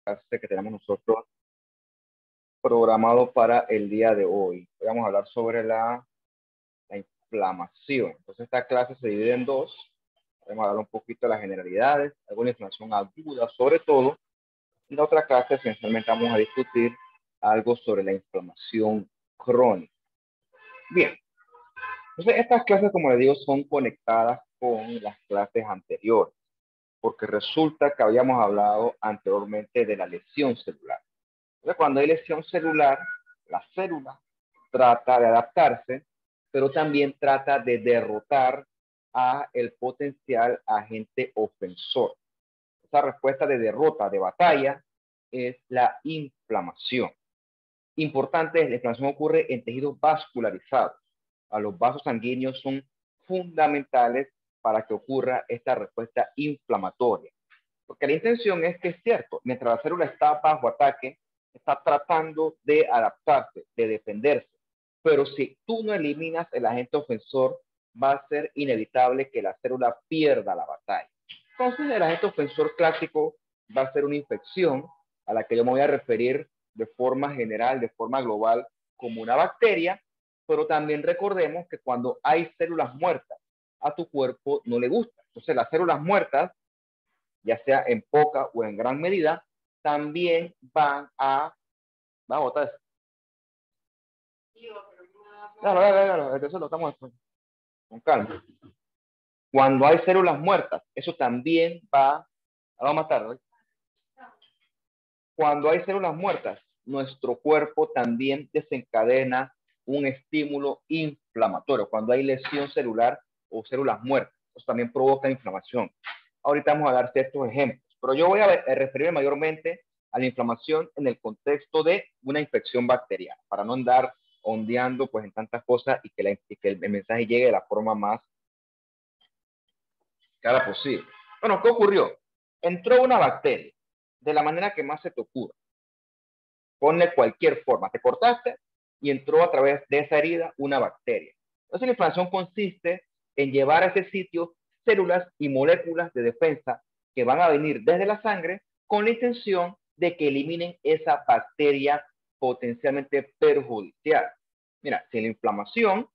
clase que tenemos nosotros programado para el día de hoy. Hoy vamos a hablar sobre la inflamación. Entonces esta clase se divide en dos. Vamos a hablar un poquito de las generalidades, alguna inflamación aguda sobre todo. En la otra clase esencialmente vamos a discutir algo sobre la inflamación crónica. Bien, entonces estas clases, como les digo, son conectadas con las clases anteriores, porque resulta que habíamos hablado anteriormente de la lesión celular. Entonces, cuando hay lesión celular, la célula trata de adaptarse, pero también trata de derrotar a el potencial agente ofensor. Esa respuesta de derrota, de batalla, es la inflamación. Importante, la inflamación ocurre en tejidos vascularizados. Los vasos sanguíneos son fundamentales para que ocurra esta respuesta inflamatoria. Porque la intención es que es cierto, mientras la célula está bajo ataque, está tratando de adaptarse, de defenderse. Pero si tú no eliminas el agente ofensor, va a ser inevitable que la célula pierda la batalla. Entonces, el agente ofensor clásico va a ser una infección a la que yo me voy a referir de forma general, de forma global, como una bacteria, pero también recordemos que cuando hay células muertas, a tu cuerpo no le gusta. Entonces, las células muertas, ya sea en poca o en gran medida, también van a botar eso. Claro, entonces lo estamos con calma. Cuando hay células muertas, eso también va a matar, ¿no? Cuando hay células muertas, nuestro cuerpo también desencadena un estímulo inflamatorio. Cuando hay lesión celular o células muertas, eso también provoca inflamación. Ahorita vamos a dar ciertos ejemplos, pero yo voy a referirme mayormente a la inflamación en el contexto de una infección bacteriana, para no andar ondeando pues en tantas cosas y que el mensaje llegue de la forma más clara posible. Bueno, ¿qué ocurrió? Entró una bacteria de la manera que más se te ocurra. Ponle cualquier forma. Te cortaste y entró a través de esa herida una bacteria. Entonces la inflamación consiste en llevar a ese sitio células y moléculas de defensa que van a venir desde la sangre con la intención de que eliminen esa bacteria potencialmente perjudicial. Mira, sin la inflamación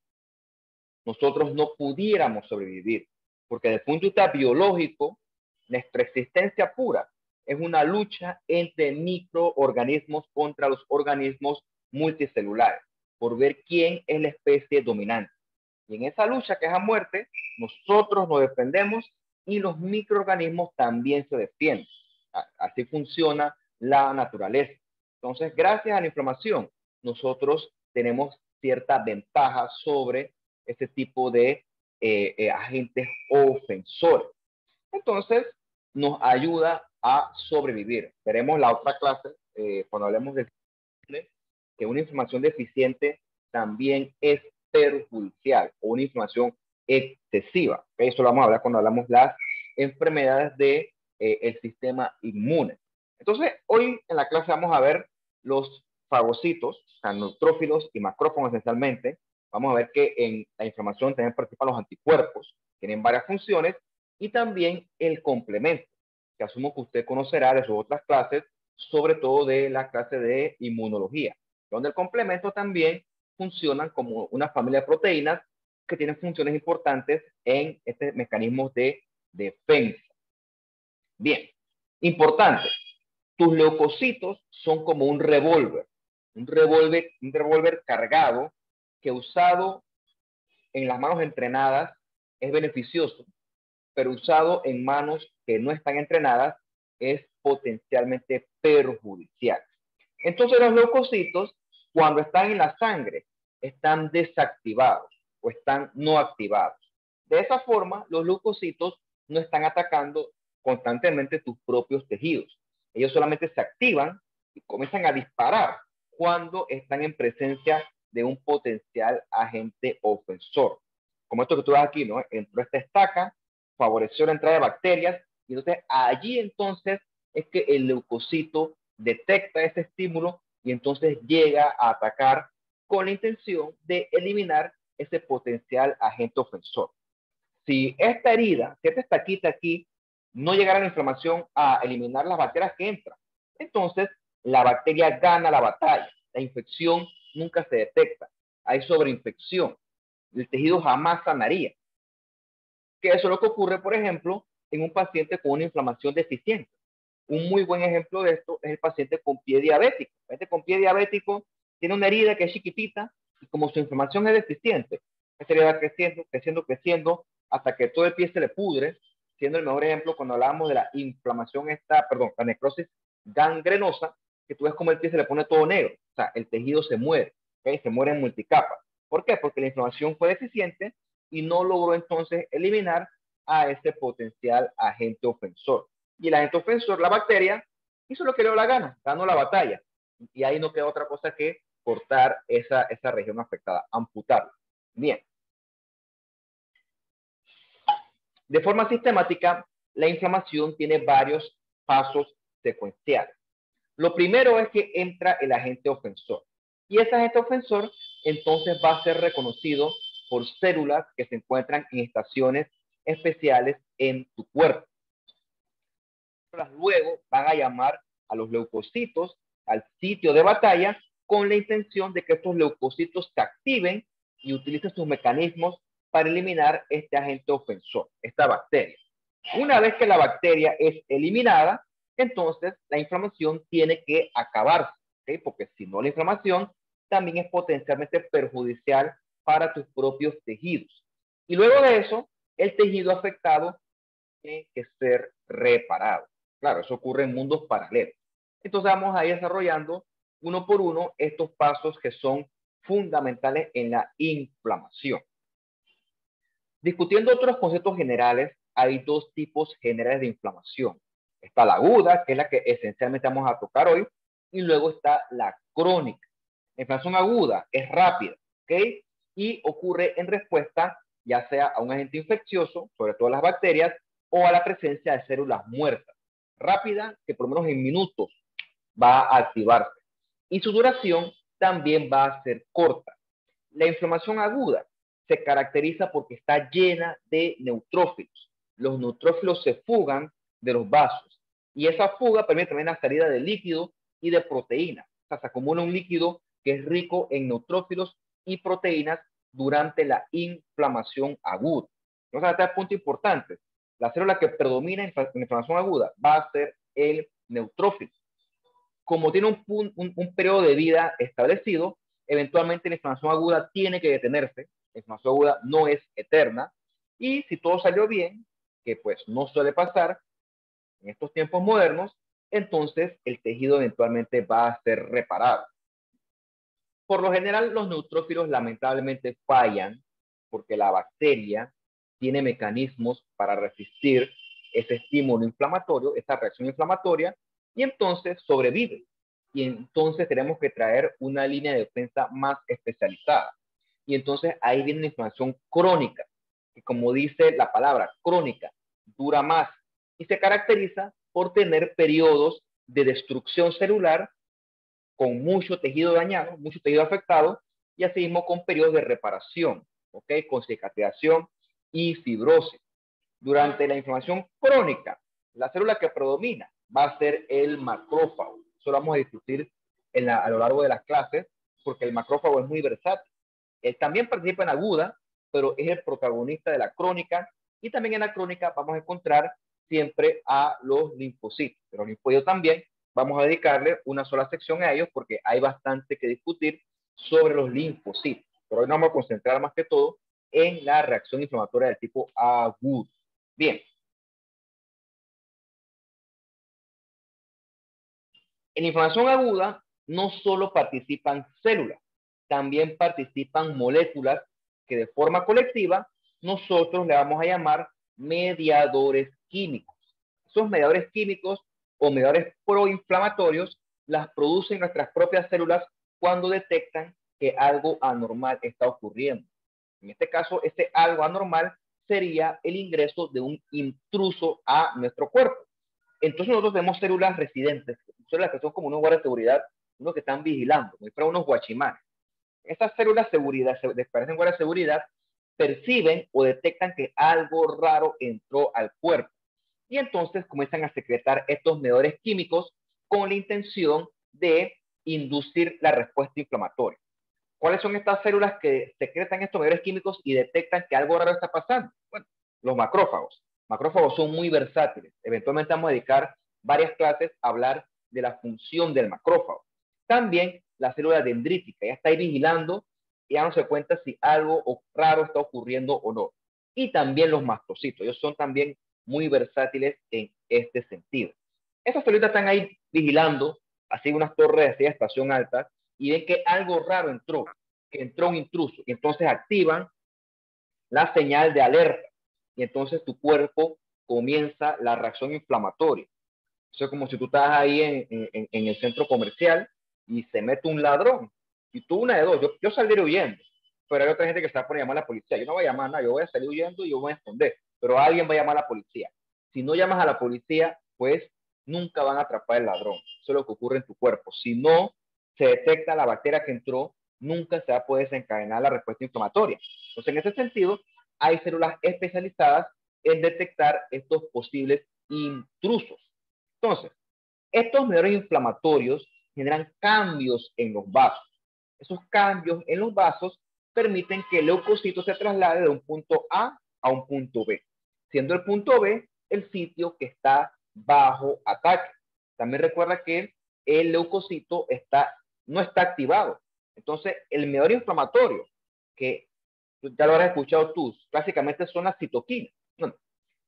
nosotros no pudiéramos sobrevivir, porque desde el punto de vista biológico, nuestra existencia pura es una lucha entre microorganismos contra los organismos multicelulares, por ver quién es la especie dominante. Y en esa lucha que es a muerte, nosotros nos defendemos y los microorganismos también se defienden. Así funciona la naturaleza. Entonces, gracias a la inflamación, nosotros tenemos cierta ventaja sobre ese tipo de agentes ofensores. Entonces, nos ayuda a sobrevivir. Veremos la otra clase, cuando hablemos de que una inflamación deficiente también es perjudicial o una inflamación excesiva. Eso lo vamos a hablar cuando hablamos de las enfermedades del sistema inmune. Entonces, hoy en la clase vamos a ver los fagocitos, o sea, neutrófilos y macrófagos esencialmente. Vamos a ver que en la inflamación también participan los anticuerpos, tienen varias funciones, y también el complemento, que asumo que usted conocerá de sus otras clases, sobre todo de la clase de inmunología, donde el complemento también funcionan como una familia de proteínas que tienen funciones importantes en este mecanismo de defensa. Bien, importante, tus leucocitos son como un revólver cargado que usado en las manos entrenadas es beneficioso, pero usado en manos que no están entrenadas es potencialmente perjudicial. Entonces los leucocitos, cuando están en la sangre, están desactivados o están no activados. De esa forma, los leucocitos no están atacando constantemente tus propios tejidos. Ellos solamente se activan y comienzan a disparar cuando están en presencia de un potencial agente ofensor. Como esto que tú ves aquí, ¿no? Entró esta estaca, favoreció la entrada de bacterias, y entonces allí entonces es que el leucocito detecta ese estímulo y entonces llega a atacar con la intención de eliminar ese potencial agente ofensor. Si esta herida, si esta estaquita aquí, no llegara la inflamación a eliminar las bacterias que entran, Entonces, la bacteria gana la batalla. La infección nunca se detecta. Hay sobreinfección. El tejido jamás sanaría. Que eso es lo que ocurre, por ejemplo, en un paciente con una inflamación deficiente. Un muy buen ejemplo de esto es el paciente con pie diabético. El paciente con pie diabético tiene una herida que es chiquitita y como su inflamación es deficiente, esta herida va creciendo, creciendo, creciendo hasta que todo el pie se le pudre, siendo el mejor ejemplo cuando hablábamos de la inflamación la necrosis gangrenosa, que tú ves como el pie se le pone todo negro, o sea, el tejido se muere, ¿okay? Se muere en multicapas. ¿Por qué? Porque la inflamación fue deficiente y no logró entonces eliminar a ese potencial agente ofensor. Y el agente ofensor, la bacteria, hizo lo que le dio la gana, ganó la batalla. Y ahí no queda otra cosa que cortar esa región afectada, amputarla. Bien. De forma sistemática, la inflamación tiene varios pasos secuenciales. Lo primero es que entra el agente ofensor. Y ese agente ofensor entonces va a ser reconocido por células que se encuentran en estaciones especiales en tu cuerpo. Luego van a llamar a los leucocitos al sitio de batalla con la intención de que estos leucocitos se activen y utilicen sus mecanismos para eliminar este agente ofensor, esta bacteria. Una vez que la bacteria es eliminada, entonces la inflamación tiene que acabarse, ¿okay? Porque si no, la inflamación también es potencialmente perjudicial para tus propios tejidos. Y luego de eso, el tejido afectado tiene que ser reparado. Claro, eso ocurre en mundos paralelos. Entonces vamos a ir desarrollando uno por uno estos pasos que son fundamentales en la inflamación. Discutiendo otros conceptos generales, hay dos tipos generales de inflamación. Está la aguda, que es la que esencialmente vamos a tocar hoy, y luego está la crónica. La inflamación aguda es rápida, ¿ok? Y ocurre en respuesta ya sea a un agente infeccioso, sobre todo las bacterias, o a la presencia de células muertas. Rápida, que por lo menos en minutos va a activarse. Y su duración también va a ser corta. La inflamación aguda se caracteriza porque está llena de neutrófilos. Los neutrófilos se fugan de los vasos y esa fuga permite también la salida de líquido y de proteínas. O sea, se acumula un líquido que es rico en neutrófilos y proteínas durante la inflamación aguda. Entonces, este es un punto importante. La célula que predomina en la inflamación aguda va a ser el neutrófilo. Como tiene un periodo de vida establecido, eventualmente la inflamación aguda tiene que detenerse. La inflamación aguda no es eterna. Y si todo salió bien, que pues no suele pasar en estos tiempos modernos, entonces el tejido eventualmente va a ser reparado. Por lo general, los neutrófilos lamentablemente fallan porque la bacteria tiene mecanismos para resistir ese estímulo inflamatorio, esa reacción inflamatoria, y entonces sobrevive. Y entonces tenemos que traer una línea de defensa más especializada. Y entonces ahí viene la inflamación crónica, que como dice la palabra crónica, dura más y se caracteriza por tener periodos de destrucción celular con mucho tejido dañado, mucho tejido afectado, y así mismo con periodos de reparación, ¿ok? Con cicatrización y fibrosis. Durante la inflamación crónica, la célula que predomina va a ser el macrófago. Eso lo vamos a discutir a lo largo de las clases, porque el macrófago es muy versátil. Él también participa en aguda, pero es el protagonista de la crónica, y también en la crónica vamos a encontrar siempre a los linfocitos. Pero los linfocitos también vamos a dedicarle una sola sección a ellos porque hay bastante que discutir sobre los linfocitos. Pero hoy nos vamos a concentrar más que todo en la reacción inflamatoria del tipo agudo. Bien. En inflamación aguda no solo participan células, también participan moléculas que de forma colectiva nosotros le vamos a llamar mediadores químicos. Esos mediadores químicos o mediadores proinflamatorios las producen nuestras propias células cuando detectan que algo anormal está ocurriendo. En este caso, ese algo anormal sería el ingreso de un intruso a nuestro cuerpo. Entonces nosotros tenemos células residentes, células que son como unos guardias de seguridad, unos que están vigilando, como si fueran unos guachimanes. Estas células de seguridad, parecen guardias de seguridad, perciben o detectan que algo raro entró al cuerpo. Y entonces comienzan a secretar estos mediadores químicos con la intención de inducir la respuesta inflamatoria. ¿Cuáles son estas células que secretan estos mediadores químicos y detectan que algo raro está pasando? Bueno, los macrófagos. Macrófagos son muy versátiles. Eventualmente vamos a dedicar varias clases a hablar de la función del macrófago. También la célula dendrítica, ya está ahí vigilando y dándose cuenta si algo raro está ocurriendo o no. Y también los mastocitos, ellos son también muy versátiles en este sentido. Estas células están ahí vigilando, así unas torres de estación alta, y ven que algo raro entró, que entró un intruso, y entonces activan la señal de alerta, y entonces tu cuerpo comienza la reacción inflamatoria. Eso es como si tú estás ahí en el centro comercial y se mete un ladrón, y tú una de dos, yo saldré huyendo, pero hay otra gente que está por llamar a la policía. Yo no voy a llamar nada, yo voy a salir huyendo y yo voy a esconder, pero alguien va a llamar a la policía. Si no llamas a la policía, pues nunca van a atrapar el ladrón. Eso es lo que ocurre en tu cuerpo. Si no se detecta la bacteria que entró, nunca se va a poder desencadenar la respuesta inflamatoria. Entonces, en ese sentido, hay células especializadas en detectar estos posibles intrusos. Entonces, estos mediadores inflamatorios generan cambios en los vasos. Esos cambios en los vasos permiten que el leucocito se traslade de un punto A un punto B, siendo el punto B el sitio que está bajo ataque. También recuerda que el leucocito no está activado. Entonces, el mediador inflamatorio, que ya lo habrás escuchado tú, básicamente son las citoquinas. Bueno,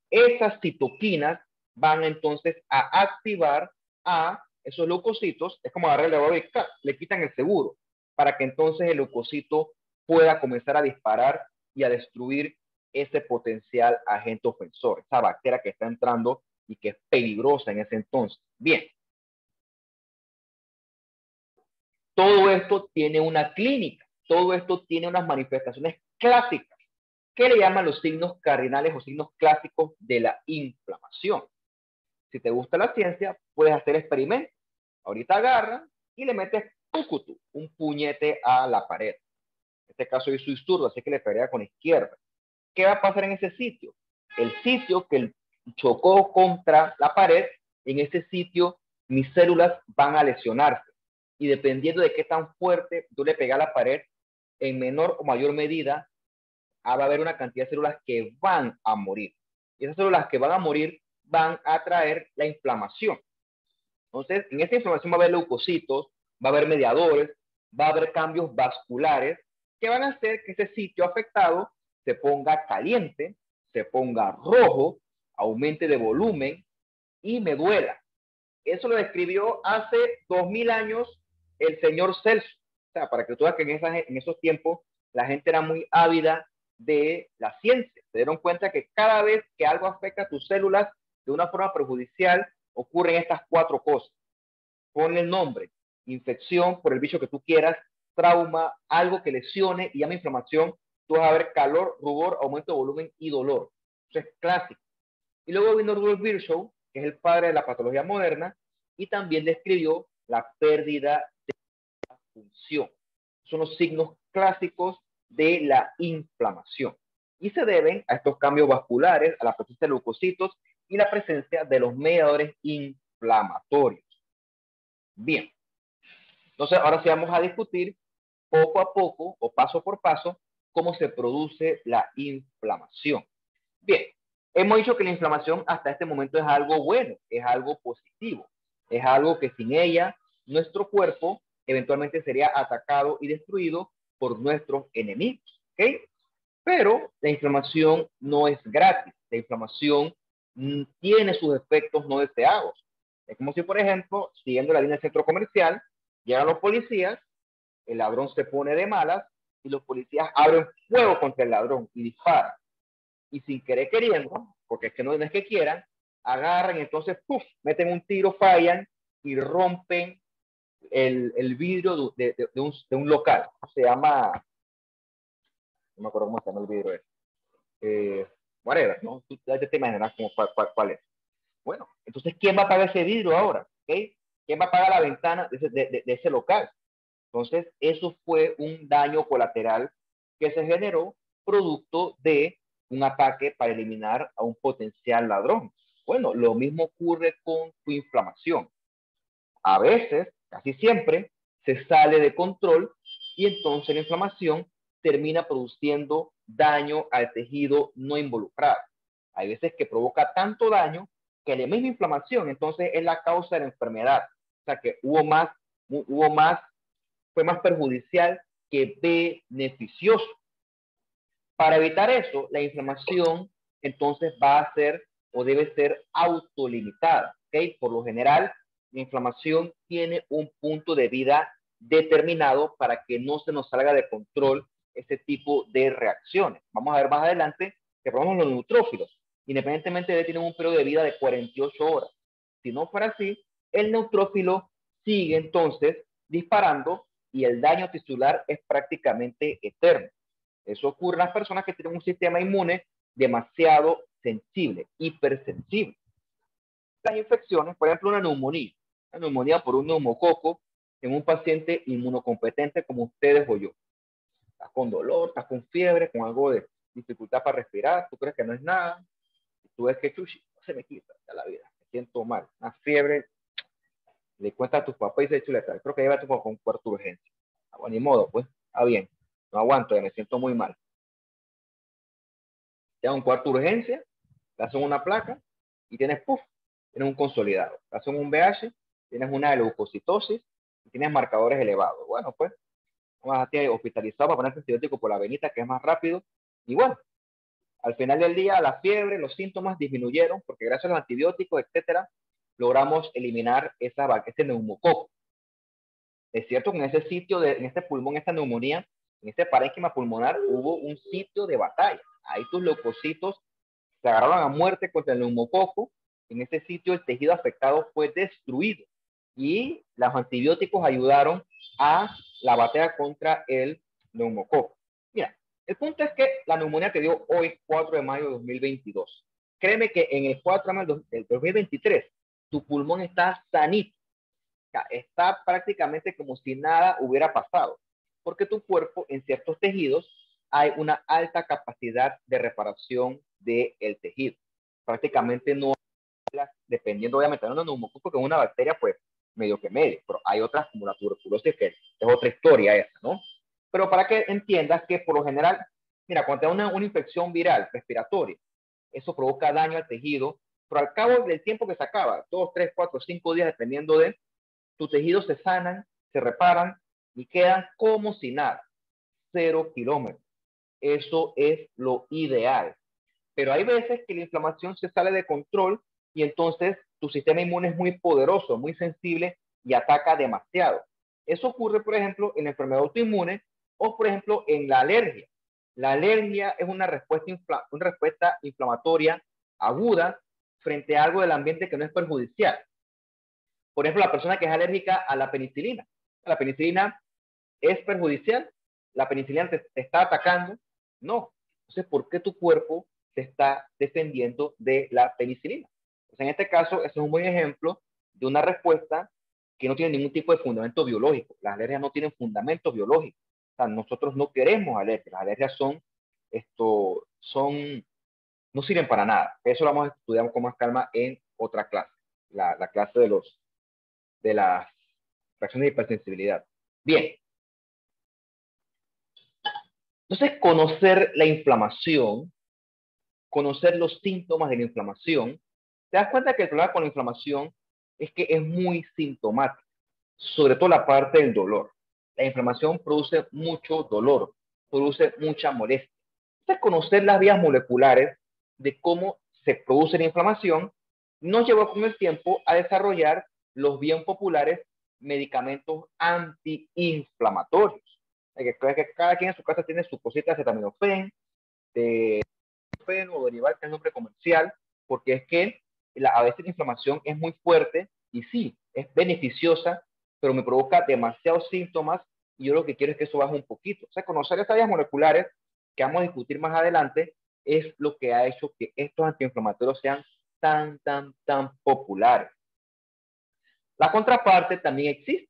esas citoquinas van entonces a activar a esos leucocitos. Es como agarrar el elevador y le quitan el seguro para que entonces el leucocito pueda comenzar a disparar y a destruir ese potencial agente ofensor, esa bacteria que está entrando y que es peligrosa en ese entonces. Bien, todo esto tiene una clínica, todo esto tiene unas manifestaciones clásicas que le llaman los signos cardinales o signos clásicos de la inflamación. Si te gusta la ciencia, puedes hacer experimentos. Ahorita agarra y le metes un puñete a la pared. En este caso yo soy zurdo, así que le pegaría con izquierda. ¿Qué va a pasar en ese sitio? El sitio que chocó contra la pared, en ese sitio mis células van a lesionarse. Y dependiendo de qué tan fuerte tú le pegas a la pared, en menor o mayor medida, va a haber una cantidad de células que van a morir. Y esas células que van a morir van a traer la inflamación. Entonces, en esta inflamación va a haber leucocitos, va a haber mediadores, va a haber cambios vasculares que van a hacer que ese sitio afectado se ponga caliente, se ponga rojo, aumente de volumen y me duela. Eso lo describió hace 2000 años el señor Celso. O sea, para que tú veas que en esos tiempos la gente era muy ávida de la ciencia. Se dieron cuenta que cada vez que algo afecta a tus células de una forma perjudicial, ocurren estas cuatro cosas. Ponle el nombre: infección por el bicho que tú quieras, trauma, algo que lesione y llama inflamación. Tú vas a ver calor, rubor, aumento de volumen y dolor. Eso es clásico. Y luego vino Rudolf Virchow, que es el padre de la patología moderna, y también describió la pérdida de función. Son los signos clásicos de la inflamación. Y se deben a estos cambios vasculares, a la presencia de leucocitos y la presencia de los mediadores inflamatorios. Bien, entonces ahora sí vamos a discutir poco a poco o paso por paso cómo se produce la inflamación. Bien, hemos dicho que la inflamación hasta este momento es algo bueno, es algo positivo, es algo que sin ella nuestro cuerpo eventualmente sería atacado y destruido por nuestros enemigos, ¿ok? Pero la inflamación no es gratis, la inflamación tiene sus efectos no deseados. Es como si, por ejemplo, siguiendo la línea del centro comercial, llegan los policías, el ladrón se pone de malas y los policías abren fuego contra el ladrón y disparan. Y sin querer queriendo, porque es que no es que quieran, agarran y entonces meten un tiro, fallan y rompen el vidrio de un local. Se llama, no me acuerdo cómo se llama el vidrio. Whatever, ¿no? Tú ya te imaginas cuál es. Bueno, entonces, ¿quién va a pagar ese vidrio ahora? ¿Okay? ¿Quién va a pagar la ventana de ese local? Entonces, eso fue un daño colateral que se generó producto de un ataque para eliminar a un potencial ladrón. Bueno, lo mismo ocurre con tu inflamación. A veces, casi siempre, se sale de control y entonces la inflamación termina produciendo daño al tejido no involucrado. Hay veces que provoca tanto daño que la misma inflamación entonces es la causa de la enfermedad. O sea que fue más perjudicial que beneficioso. Para evitar eso, la inflamación entonces va a ser o debe ser autolimitada. ¿Okay? Por lo general, la inflamación tiene un punto de vida determinado para que no se nos salga de control ese tipo de reacciones. Vamos a ver más adelante que, por ejemplo, los neutrófilos, independientemente de tienen un periodo de vida de 48 horas. Si no fuera así, el neutrófilo sigue entonces disparando y el daño tisular es prácticamente eterno. Eso ocurre en las personas que tienen un sistema inmune demasiado sensible, hipersensible. Las infecciones, por ejemplo, una neumonía por un neumococo en un paciente inmunocompetente como ustedes o yo. Estás con dolor, estás con fiebre, con algo de dificultad para respirar, tú crees que no es nada, y tú ves que chuchi, no se me quita ya la vida, me siento mal, una fiebre, le cuentas a tus papás y dices, chuleta, creo que lleva a tu papá a un cuarto de urgencia. Ah, bueno, ni modo, pues, está bien, no aguanto, ya me siento muy mal. Te dan un cuarto de urgencia, te hacen una placa y tienes un consolidado. Te hacen un VH, tienes una leucocitosis y tienes marcadores elevados. Bueno, pues, vamos a estar hospitalizado para poner antibiótico por la venita, que es más rápido. Y bueno, al final del día, la fiebre, los síntomas disminuyeron porque gracias a los antibióticos, etcétera, logramos eliminar ese neumococo. Es cierto que en ese sitio, en este pulmón, esta neumonía, en este parénquima pulmonar, hubo un sitio de batalla. Ahí tus leucocitos se agarraron a muerte contra el neumococo. En ese sitio el tejido afectado fue destruido y los antibióticos ayudaron a la batalla contra el neumococo. Mira, el punto es que la neumonía te dio hoy, 4 de mayo de 2022. Créeme que en el 4 de mayo del 2023 tu pulmón está sanito. Está prácticamente como si nada hubiera pasado, porque tu cuerpo en ciertos tejidos hay una alta capacidad de reparación del tejido. Prácticamente no, dependiendo obviamente de un neumococo, que es una bacteria, pues medio, pero hay otras como la tuberculosis, que es otra historia esa, ¿no? Pero para que entiendas que por lo general, mira, cuando te da una infección viral respiratoria, eso provoca daño al tejido, pero al cabo del tiempo que se acaba, 2, 3, 4, 5 días, dependiendo de tus tejidos se sanan, se reparan y quedan como si nada, 0 kilómetros. Eso es lo ideal. Pero hay veces que la inflamación se sale de control y entonces tu sistema inmune es muy poderoso, muy sensible y ataca demasiado. Eso ocurre, por ejemplo, en la enfermedad autoinmune o, por ejemplo, en la alergia. La alergia es una respuesta inflamatoria aguda frente a algo del ambiente que no es perjudicial. Por ejemplo, la persona que es alérgica a la penicilina. ¿La penicilina es perjudicial? ¿La penicilina te está atacando? No. Entonces, ¿por qué tu cuerpo se está defendiendo de la penicilina? Pues en este caso, ese es un buen ejemplo de una respuesta que no tiene ningún tipo de fundamento biológico. Las alergias no tienen fundamento biológico. O sea, nosotros no queremos alergias. Las alergias no sirven para nada. Eso lo vamos a estudiar con más calma en otra clase. La clase de las reacciones de hipersensibilidad. Bien. Entonces, conocer la inflamación, conocer los síntomas de la inflamación, te das cuenta que el problema con la inflamación es que es muy sintomática, sobre todo la parte del dolor. La inflamación produce mucho dolor, produce mucha molestia. Entonces, conocer las vías moleculares de cómo se produce la inflamación nos llevó con el tiempo a desarrollar los bien populares medicamentos antiinflamatorios. Que cada quien en su casa tiene su cosita de acetaminofén, de o derivar, que es el nombre comercial, porque es que a veces la inflamación es muy fuerte y sí, es beneficiosa, pero me provoca demasiados síntomas y yo lo que quiero es que eso baje un poquito. O sea, conocer esas vías moleculares que vamos a discutir más adelante es lo que ha hecho que estos antiinflamatorios sean tan populares. La contraparte también existe.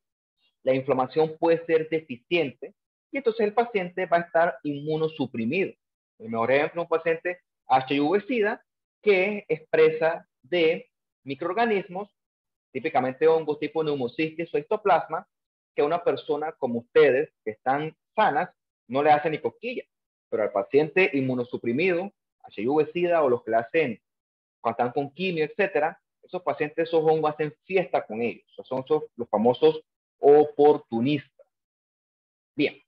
La inflamación puede ser deficiente y entonces el paciente va a estar inmunosuprimido. El mejor ejemplo es un paciente HIV-Sida que expresa de microorganismos típicamente hongos tipo Pneumocystis o Histoplasma, que a una persona como ustedes, que están sanas, no le hacen ni cosquillas. Pero al paciente inmunosuprimido, HIV-Sida o los que le hacen cuando están con quimio, etcétera, esos pacientes, esos hongos hacen fiesta con ellos. O sea, son los famosos oportunistas. Bien.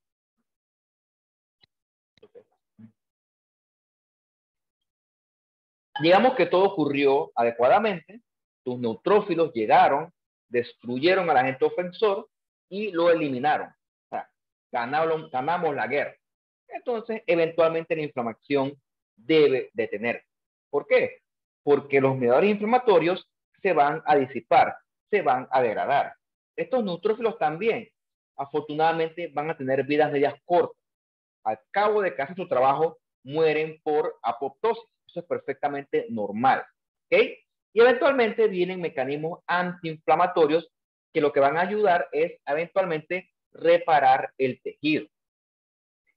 Digamos que todo ocurrió adecuadamente, tus neutrófilos llegaron, destruyeron al agente ofensor y lo eliminaron. O sea, ganamos la guerra. Entonces, eventualmente la inflamación debe detenerse. ¿Por qué? Porque los mediadores inflamatorios se van a disipar, se van a degradar. Estos neutrófilos también, afortunadamente, van a tener vidas medias cortas. Al cabo de que hacen su trabajo, mueren por apoptosis. Eso es perfectamente normal. ¿Ok? Y eventualmente vienen mecanismos antiinflamatorios que lo que van a ayudar es eventualmente reparar el tejido.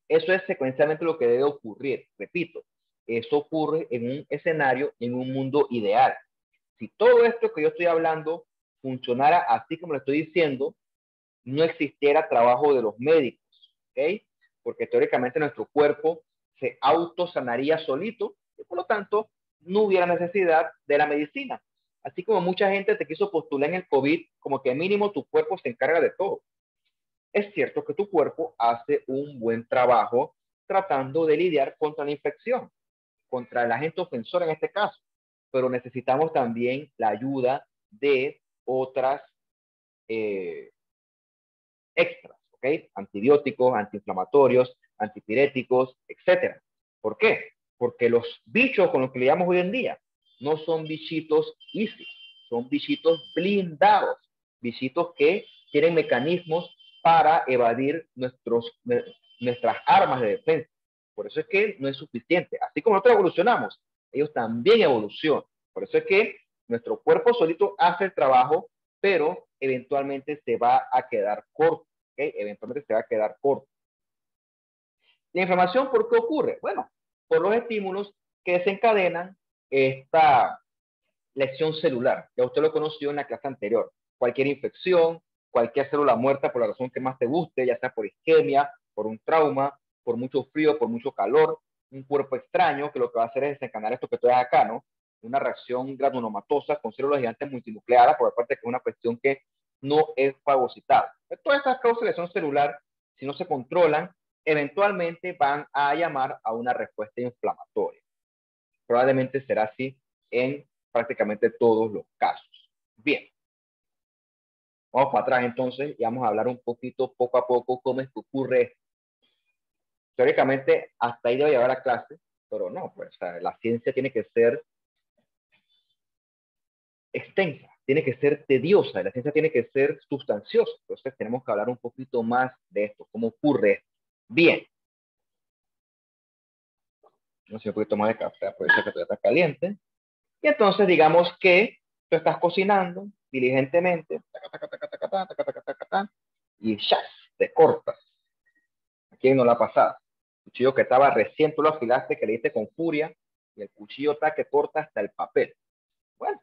Eso es secuencialmente lo que debe ocurrir. Repito, eso ocurre en un escenario, en un mundo ideal. Si todo esto que yo estoy hablando funcionara así como lo estoy diciendo, no existiera trabajo de los médicos, ¿ok? Porque teóricamente nuestro cuerpo se autosanaría solito y por lo tanto no hubiera necesidad de la medicina. Así como mucha gente te quiso postular en el COVID, como que mínimo tu cuerpo se encarga de todo. Es cierto que tu cuerpo hace un buen trabajo tratando de lidiar contra la infección, contra el agente ofensor en este caso, pero necesitamos también la ayuda de otras extras, ¿ok? Antibióticos, antiinflamatorios, antipiréticos, etcétera. ¿Por qué? Porque los bichos con los que lidiamos hoy en día no son bichitos easy, son bichitos blindados, bichitos que tienen mecanismos para evadir nuestras armas de defensa. Por eso es que no es suficiente. Así como nosotros evolucionamos, ellos también evolucionan. Por eso es que nuestro cuerpo solito hace el trabajo, pero eventualmente se va a quedar corto. ¿Okay? Eventualmente se va a quedar corto. La inflamación, ¿por qué ocurre? Bueno, por los estímulos que desencadenan esta lesión celular. Ya usted lo conoció en la clase anterior. Cualquier infección, cualquier célula muerta por la razón que más te guste, ya sea por isquemia, por un trauma, por mucho frío, por mucho calor, un cuerpo extraño que lo que va a hacer es desencadenar esto que estoy acá, ¿no? Una reacción granulomatosa con células gigantes multinucleadas, por aparte que es una cuestión que no es fagocitada. Todas estas causas de lesión celular, si no se controlan, eventualmente van a llamar a una respuesta inflamatoria. Probablemente será así en prácticamente todos los casos. Bien, vamos para atrás entonces y vamos a hablar un poquito, poco a poco, cómo es que ocurre esto. Teóricamente, hasta ahí debe llevar a clase, pero no, pues o sea, la ciencia tiene que ser extensa, tiene que ser tediosa, la ciencia tiene que ser sustanciosa. Entonces tenemos que hablar un poquito más de esto, cómo ocurre esto. Bien. No sé, un poquito más de café, puede ser que todavía está caliente. Y entonces digamos que tú estás cocinando diligentemente, y ¡shas! Te cortas. ¿A quién no la ha pasado? El cuchillo que estaba recién, tú lo afilaste, que le diste con furia, y el cuchillo está que corta hasta el papel. Bueno,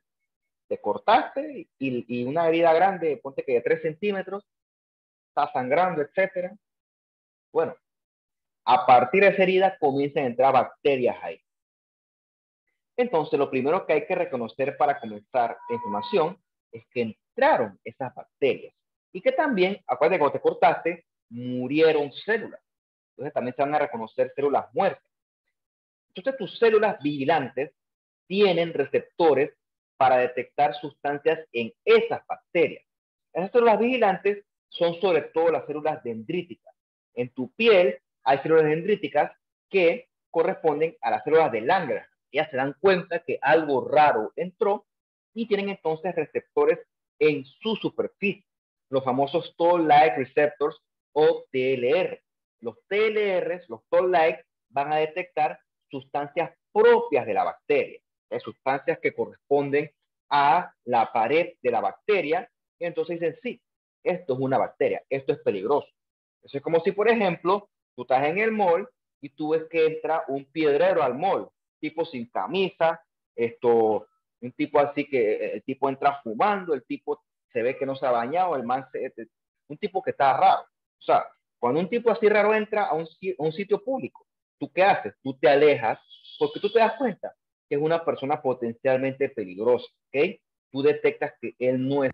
te cortaste y una herida grande, ponte que de 3 centímetros, está sangrando, etcétera. Bueno, a partir de esa herida comienzan a entrar bacterias ahí. Entonces, lo primero que hay que reconocer para comenzar la inflamación es que entraron esas bacterias y que también, acuérdate, cuando te cortaste, murieron células. Entonces, también se van a reconocer células muertas. Entonces, tus células vigilantes tienen receptores para detectar sustancias en esas bacterias. Esas células vigilantes son sobre todo las células dendríticas. En tu piel hay células dendríticas que corresponden a las células de Langerhans. Ellas se dan cuenta que algo raro entró y tienen entonces receptores en su superficie, los famosos Toll-like receptors o TLR. Los TLRs, los Toll-like, van a detectar sustancias propias de la bacteria, sustancias que corresponden a la pared de la bacteria, y entonces dicen, sí, esto es una bacteria, esto es peligroso. Eso es como si, por ejemplo, tú estás en el mall y tú ves que entra un piedrero al mall, tipo sin camisa, Un tipo así que el tipo entra fumando, el tipo se ve que no se ha bañado, un tipo que está raro. O sea, cuando un tipo así raro entra a un sitio público, ¿tú qué haces? Tú te alejas porque tú te das cuenta que es una persona potencialmente peligrosa, ¿ok? Tú detectas que él no es.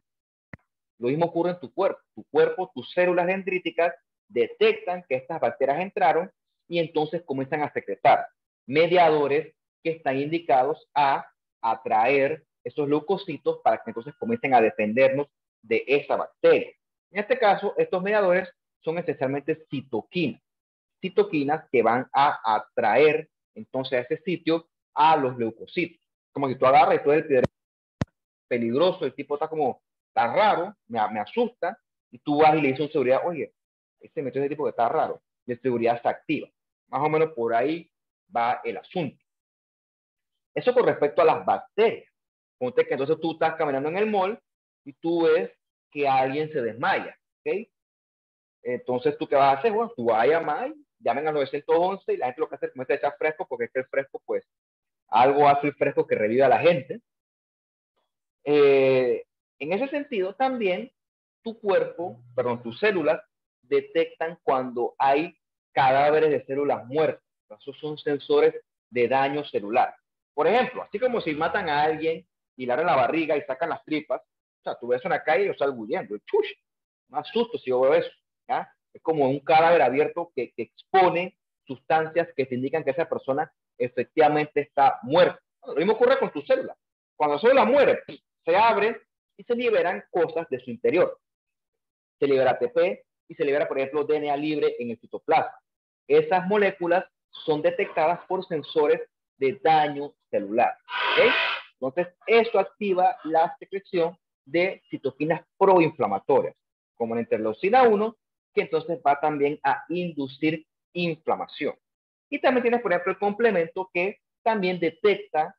Lo mismo ocurre en tu cuerpo. Tu cuerpo, tus células dendríticas detectan que estas bacterias entraron y entonces comienzan a secretar mediadores que están indicados a atraer esos leucocitos para que entonces comiencen a defendernos de esa bacteria. En este caso, estos mediadores son esencialmente citoquinas, citoquinas que van a atraer entonces a ese sitio a los leucocitos. Como si tú agarras y tú eres el peligroso, el tipo está como, está raro, me asusta, y tú vas y le dices a un seguridad, oye, este metió ese tipo que está raro, y el seguridad se activa. Más o menos por ahí va el asunto. Eso con respecto a las bacterias. Ponte que entonces tú estás caminando en el mall y tú ves que alguien se desmaya, ¿ok? Entonces, ¿tú qué vas a hacer? Bueno, tú vas a llamar, llamen al 911 y la gente lo que hace es comienza a echar fresco porque es que el fresco, pues, algo hace el fresco que revive a la gente. En ese sentido, también tu cuerpo, perdón, tus células detectan cuando hay cadáveres de células muertas. Esos son sensores de daño celular. Por ejemplo, así como si matan a alguien y le abren la barriga y sacan las tripas, o sea, tú ves en la calle y yo salgo huyendo. ¡Chush! Me asusto si yo veo eso. ¿Ya? Es como un cadáver abierto que expone sustancias que te indican que esa persona efectivamente está muerta. Lo mismo ocurre con tus células. Cuando la célula muere, se abre y se liberan cosas de su interior. Se libera ATP y se libera, por ejemplo, DNA libre en el citoplasma. Esas moléculas son detectadas por sensores de daño celular. ¿Okay? Entonces, eso activa la secreción de citoquinas proinflamatorias, como la interleucina 1, que entonces va también a inducir inflamación. Y también tienes, por ejemplo, el complemento que también detecta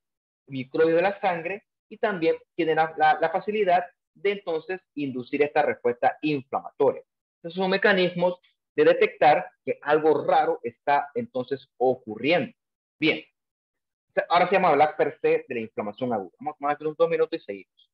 microbios de la sangre y también tiene la facilidad de entonces inducir esta respuesta inflamatoria. Esos son mecanismos de detectar que algo raro está entonces ocurriendo. Bien, ahora sí vamos a hablar per se de la inflamación aguda. Vamos a hacer unos 2 minutos y seguimos.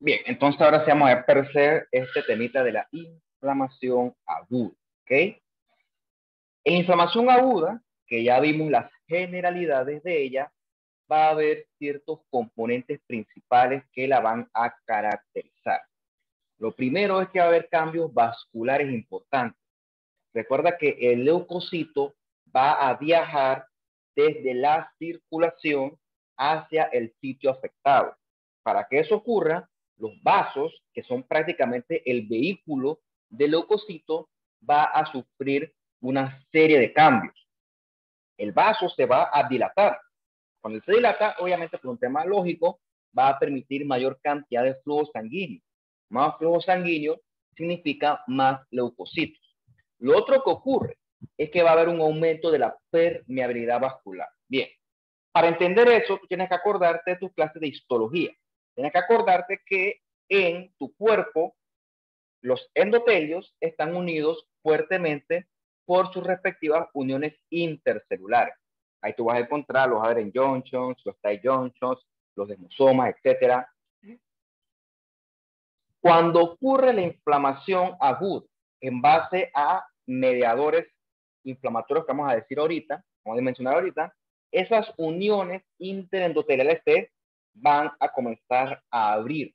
Bien, entonces ahora sí vamos a ver per se este temita de la inflamación aguda, ¿ok? En inflamación aguda, que ya vimos las generalidades de ella, va a haber ciertos componentes principales que la van a caracterizar. Lo primero es que va a haber cambios vasculares importantes. Recuerda que el leucocito va a viajar desde la circulación hacia el sitio afectado. Para que eso ocurra, los vasos, que son prácticamente el vehículo del leucocito, va a sufrir una serie de cambios. El vaso se va a dilatar. Cuando se dilata, obviamente por un tema lógico, va a permitir mayor cantidad de flujo sanguíneo. Más flujo sanguíneo significa más leucocitos. Lo otro que ocurre es que va a haber un aumento de la permeabilidad vascular. Bien, para entender eso, tú tienes que acordarte de tus clases de histología. Tienes que acordarte que en tu cuerpo los endotelios están unidos fuertemente por sus respectivas uniones intercelulares. Ahí tú vas a encontrar los Adrien Junctions, los tight junctions, los desmosomas, etc. Cuando ocurre la inflamación aguda en base a mediadores inflamatorios que vamos a decir ahorita, vamos a mencionar ahorita, esas uniones interendoteliales se van a comenzar a abrir.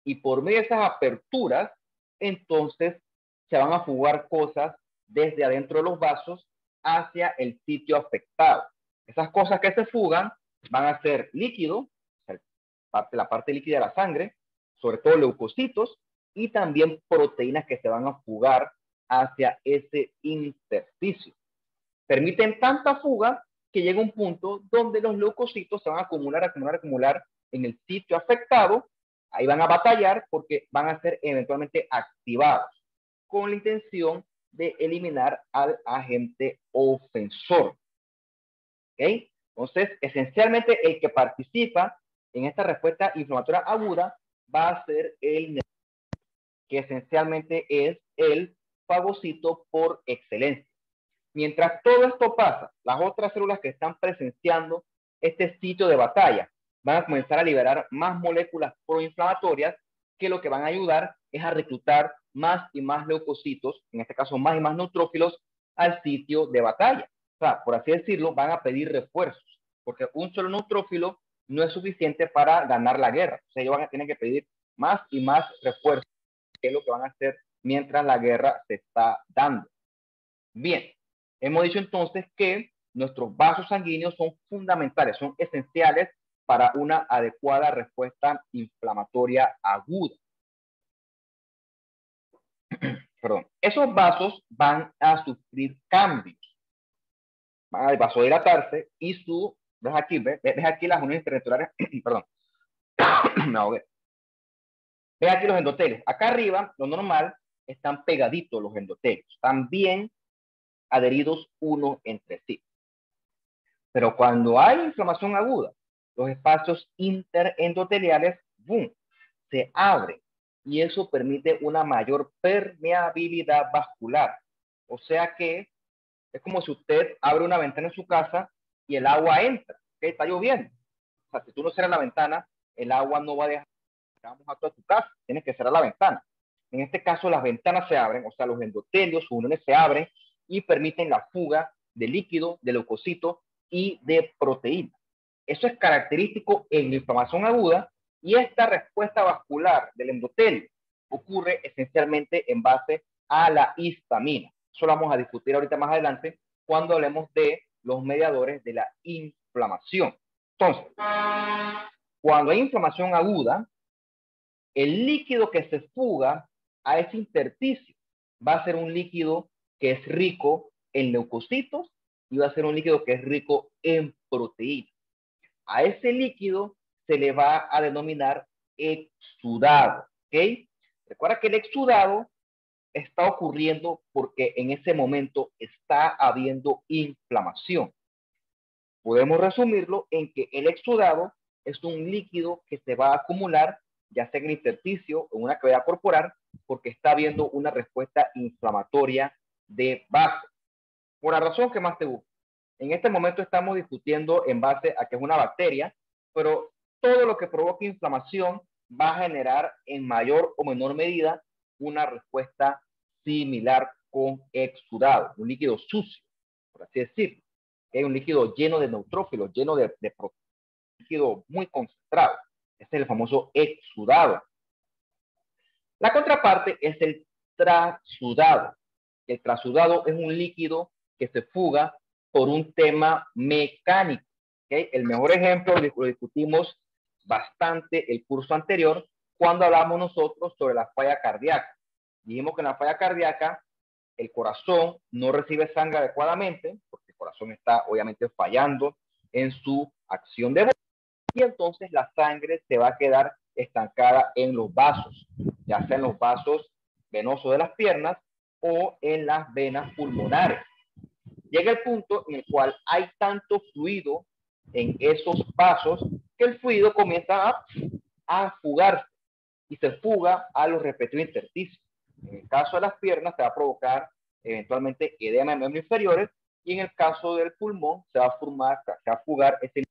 Y por medio de esas aperturas, entonces se van a fugar cosas desde adentro de los vasos hacia el sitio afectado. Esas cosas que se fugan van a ser líquido, la parte líquida de la sangre, sobre todo leucocitos, y también proteínas que se van a fugar hacia ese intersticio. Permiten tanta fuga que llega un punto donde los leucocitos se van a acumular en el sitio afectado. Ahí van a batallar porque van a ser eventualmente activados con la intención de eliminar al agente ofensor. ¿Ok? Entonces, esencialmente el que participa en esta respuesta inflamatoria aguda va a ser el que esencialmente es el fagocito por excelencia. Mientras todo esto pasa, las otras células que están presenciando este sitio de batalla van a comenzar a liberar más moléculas proinflamatorias que lo que van a ayudar es a reclutar más y más leucocitos, en este caso más y más neutrófilos, al sitio de batalla. O sea, por así decirlo, van a pedir refuerzos, porque un solo neutrófilo no es suficiente para ganar la guerra. O sea, ellos van a tener que pedir más y más refuerzos, que es lo que van a hacer mientras la guerra se está dando. Bien, hemos dicho entonces que nuestros vasos sanguíneos son fundamentales, son esenciales para una adecuada respuesta inflamatoria aguda. Perdón. Esos vasos van a sufrir cambios, van a vasodilatarse y ves aquí las uniones interventrales, perdón, me ahogué. Ves aquí los endotelios. Acá arriba, lo normal, están pegaditos los endotelios, también adheridos unos entre sí. Pero cuando hay inflamación aguda, los espacios interendoteliales, boom, se abren y eso permite una mayor permeabilidad vascular. O sea que es como si usted abre una ventana en su casa y el agua entra, ¿okay? Está lloviendo. O sea, si tú no cierras la ventana, el agua no va a dejar a toda tu casa, tienes que cerrar la ventana. En este caso, las ventanas se abren, o sea, los endotelios, sus uniones se abren y permiten la fuga de líquido, de leucocitos y de proteínas. Eso es característico en la inflamación aguda y esta respuesta vascular del endotelio ocurre esencialmente en base a la histamina. Eso lo vamos a discutir ahorita más adelante cuando hablemos de los mediadores de la inflamación. Entonces, cuando hay inflamación aguda, el líquido que se fuga a ese intersticio va a ser un líquido que es rico en leucocitos y va a ser un líquido que es rico en proteínas. A ese líquido se le va a denominar exudado, ¿ok? Recuerda que el exudado está ocurriendo porque en ese momento está habiendo inflamación. Podemos resumirlo en que el exudado es un líquido que se va a acumular, ya sea en el intersticio o en una cavidad corporal, porque está habiendo una respuesta inflamatoria de base. Por la razón que más te gusta. En este momento estamos discutiendo en base a que es una bacteria, pero todo lo que provoca inflamación va a generar en mayor o menor medida una respuesta similar con exudado, un líquido sucio, por así decirlo. Es un líquido lleno de neutrófilos, lleno de líquido muy concentrado. Este es el famoso exudado. La contraparte es el trasudado. El trasudado es un líquido que se fuga por un tema mecánico. ¿Okay? El mejor ejemplo lo discutimos bastante el curso anterior cuando hablamos nosotros sobre la falla cardíaca. Dijimos que en la falla cardíaca el corazón no recibe sangre adecuadamente porque el corazón está obviamente fallando en su acción de y entonces la sangre se va a quedar estancada en los vasos, ya sea en los vasos venosos de las piernas o en las venas pulmonares. Llega el punto en el cual hay tanto fluido en esos vasos que el fluido comienza a fugarse y se fuga a los respectivos intersticios. En el caso de las piernas se va a provocar eventualmente edema en miembros inferiores y en el caso del pulmón se va a fugar ese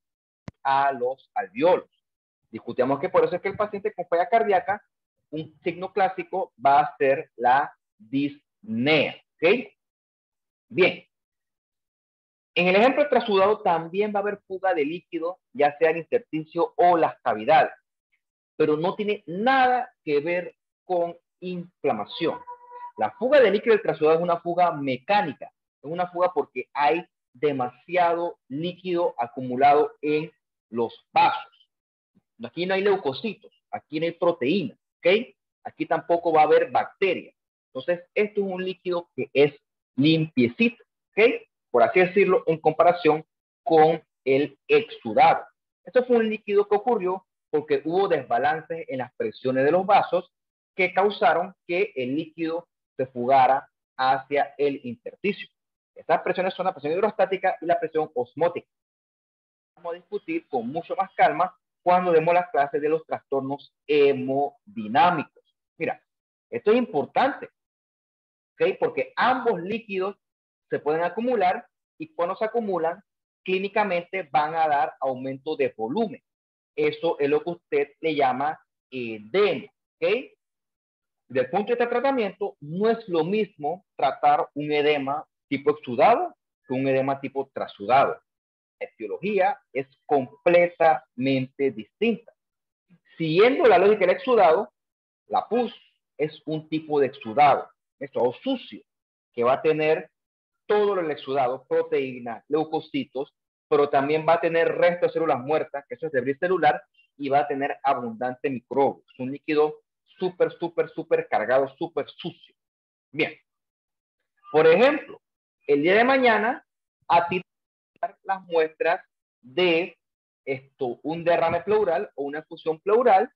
a los alveolos. Discutíamos que por eso es que el paciente con falla cardíaca, un signo clásico va a ser la disnea. ¿Ok? Bien. En el ejemplo trasudado también va a haber fuga de líquido, ya sea el intersticio o las cavidades, pero no tiene nada que ver con inflamación. La fuga de líquido del trasudado es una fuga mecánica, es una fuga porque hay demasiado líquido acumulado en los vasos. Aquí no hay leucocitos, aquí no hay proteínas, ¿ok? Aquí tampoco va a haber bacterias. Entonces, esto es un líquido que es limpiecito, ¿ok? Por así decirlo, en comparación con el exudado. Esto fue un líquido que ocurrió porque hubo desbalances en las presiones de los vasos que causaron que el líquido se fugara hacia el intersticio. Estas presiones son la presión hidrostática y la presión osmótica. Vamos a discutir con mucho más calma cuando demos las clases de los trastornos hemodinámicos. Mira, esto es importante, ¿ok? Porque ambos líquidos se pueden acumular y cuando se acumulan, clínicamente van a dar aumento de volumen. Eso es lo que usted le llama edema, ¿ok? Desde el punto de vista de tratamiento, no es lo mismo tratar un edema tipo exudado que un edema tipo trasudado. La etiología es completamente distinta. Siguiendo la lógica del exudado, la pus es un tipo de exudado sucio, que va a tener todo el exudado, proteínas, leucocitos, pero también va a tener restos de células muertas, que eso es debris celular, y va a tener abundante microbios. Es un líquido súper cargado, súper sucio. Bien. Por ejemplo, el día de mañana, a ti las muestras de un derrame pleural o una efusión pleural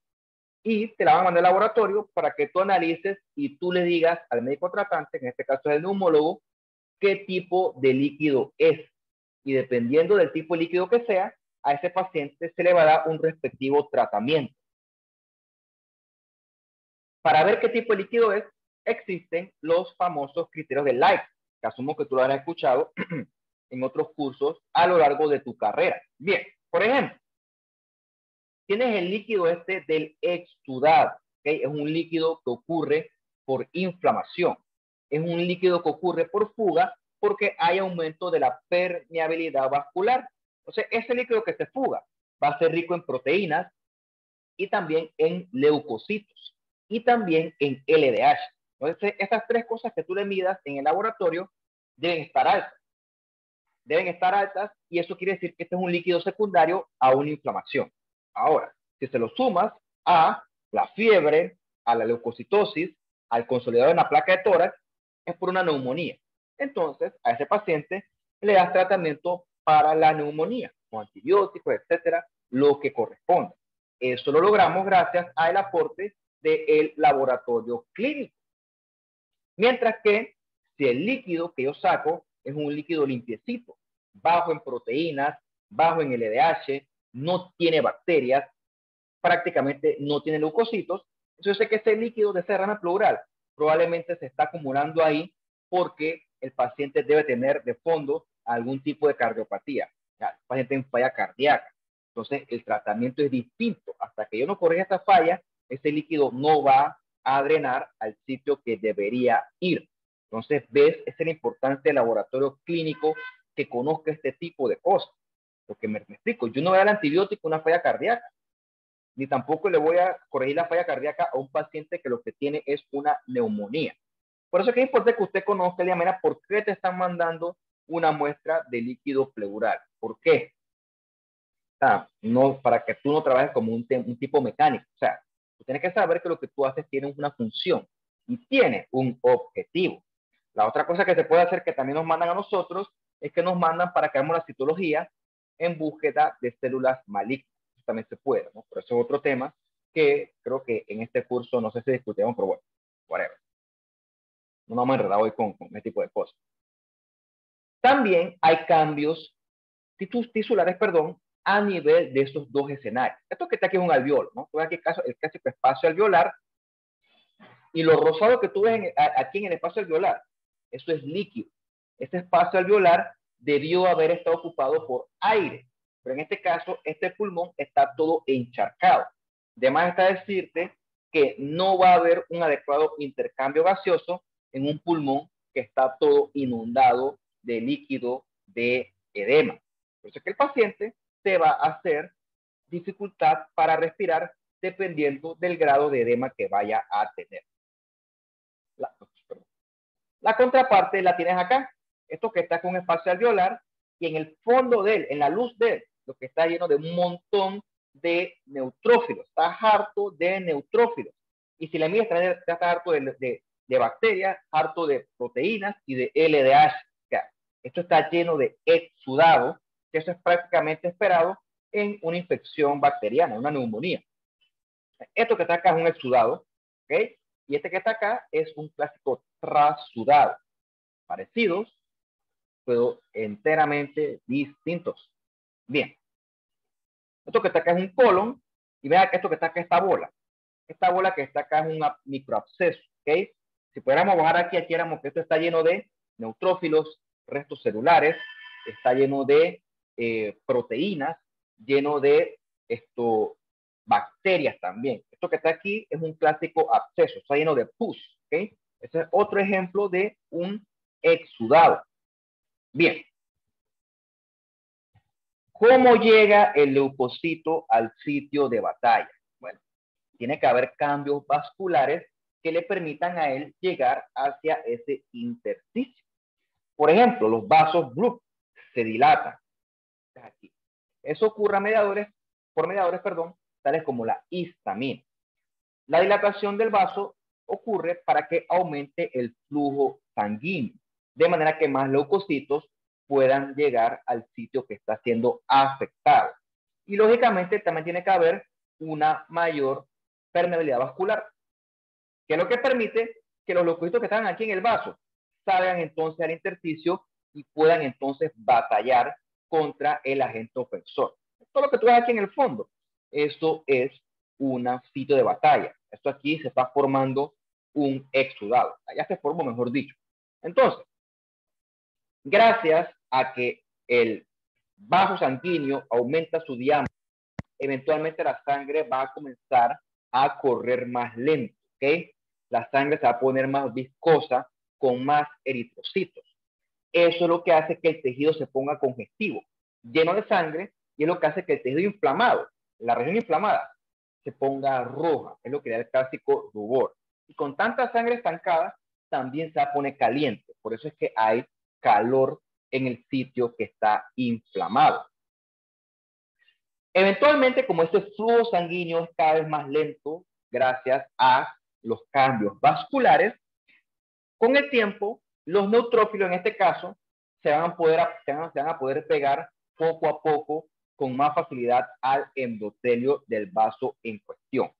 y te la van a mandar al laboratorio para que tú analices y tú le digas al médico tratante, en este caso es el neumólogo, qué tipo de líquido es. Y dependiendo del tipo de líquido que sea, a ese paciente se le va a dar un respectivo tratamiento. Para ver qué tipo de líquido es, existen los famosos criterios de Light, que asumo que tú lo habrás escuchado en otros cursos a lo largo de tu carrera. Bien, por ejemplo, tienes el líquido del exudado, ¿okay? Es un líquido que ocurre por inflamación. Es un líquido que ocurre por fuga porque hay aumento de la permeabilidad vascular. Entonces, ese líquido que se fuga va a ser rico en proteínas y también en leucocitos y también en LDH. Entonces, estas tres cosas que tú le midas en el laboratorio deben estar altas. Deben estar altas y eso quiere decir que este es un líquido secundario a una inflamación. Ahora, si se lo sumas a la fiebre, a la leucocitosis, al consolidado en la placa de tórax, es por una neumonía. Entonces, a ese paciente le das tratamiento para la neumonía, con antibióticos, etcétera, lo que corresponde. Eso lo logramos gracias al aporte del laboratorio clínico. Mientras que si el líquido que yo saco es un líquido limpiecito, bajo en proteínas, bajo en LDH, no tiene bacterias, prácticamente no tiene leucocitos, entonces sé que ese líquido de ese derrame pleural probablemente se está acumulando ahí porque el paciente debe tener de fondo algún tipo de cardiopatía, el paciente en falla cardíaca. Entonces el tratamiento es distinto. Hasta que yo no corrija esta falla, ese líquido no va a drenar al sitio que debería ir. Entonces, ves, esa es la importancia del laboratorio clínico que conozca este tipo de cosas. Porque me explico, yo no voy a dar antibiótico a una falla cardíaca, ni tampoco le voy a corregir la falla cardíaca a un paciente que lo que tiene es una neumonía. Por eso es que es importante que usted conozca, Eliamena, por qué te están mandando una muestra de líquido pleural. ¿Por qué? O sea, no, para que tú no trabajes como un tipo mecánico. O sea, tú tienes que saber que lo que tú haces tiene una función y tiene un objetivo. La otra cosa que se puede hacer, que también nos mandan a nosotros, es que nos mandan para que hagamos la citología en búsqueda de células malignas. Eso también se puede, ¿no? Pero eso es otro tema que creo que en este curso no sé si discutimos, pero bueno, whatever. No nos hemos enredado hoy con este tipo de cosas. También hay cambios tisulares, perdón, a nivel de esos dos escenarios. Esto que está aquí es un alveolo, ¿no? Tú ves aquí el clásico espacio alveolar, y lo rosado que tú ves aquí en el espacio alveolar, eso es líquido. Este espacio alveolar debió haber estado ocupado por aire, pero en este caso, este pulmón está todo encharcado. De más está decirte que no va a haber un adecuado intercambio gaseoso en un pulmón que está todo inundado de líquido de edema. Por eso es que el paciente se va a hacer dificultad para respirar dependiendo del grado de edema que vaya a tener. La contraparte la tienes acá. Esto que está con un espacio alveolar y en el fondo de él, en la luz de él, lo que está lleno de un montón de neutrófilos. Está harto de neutrófilos. Y si le mides, está harto de bacterias, harto de proteínas y de LDH. O sea, esto está lleno de exudado, que eso es prácticamente esperado en una infección bacteriana, una neumonía. Esto que está acá es un exudado, ¿ok? Y este que está acá es un clásico trasudado. Parecidos, pero enteramente distintos. Bien. Esto que está acá es un colon, y vean que esto que está acá es esta bola. Esta bola que está acá es un microabsceso, ¿ok? Si pudiéramos bajar aquí, aquí éramos que esto está lleno de neutrófilos, restos celulares, está lleno de proteínas, lleno de bacterias también. Esto que está aquí es un clásico absceso, está lleno de pus, ¿ok? Ese es otro ejemplo de un exudado. Bien. ¿Cómo llega el leucocito al sitio de batalla? Bueno, tiene que haber cambios vasculares que le permitan a él llegar hacia ese intersticio. Por ejemplo, los vasos Brooke se dilatan. Aquí. Eso ocurre por mediadores, tales como la histamina. La dilatación del vaso ocurre para que aumente el flujo sanguíneo, de manera que más leucocitos puedan llegar al sitio que está siendo afectado. Y lógicamente también tiene que haber una mayor permeabilidad vascular, que es lo que permite que los leucocitos que están aquí en el vaso salgan entonces al intersticio y puedan entonces batallar contra el agente ofensor. Todo lo que tú ves aquí en el fondo, eso es un sitio de batalla. Esto aquí se está formando un exudado. Allá se formó, mejor dicho. Entonces, gracias a que el vaso sanguíneo aumenta su diámetro, eventualmente la sangre va a comenzar a correr más lento, ¿ok? La sangre se va a poner más viscosa con más eritrocitos. Eso es lo que hace que el tejido se ponga congestivo, lleno de sangre, y es lo que hace que el tejido inflamado, la región inflamada, se ponga roja. Es lo que da el clásico rubor. Y con tanta sangre estancada, también se pone caliente. Por eso es que hay calor en el sitio que está inflamado. Eventualmente, como este flujo sanguíneo es cada vez más lento, gracias a los cambios vasculares, con el tiempo, los neutrófilos en este caso se van a poder pegar poco a poco con más facilidad al endotelio del vaso en cuestión.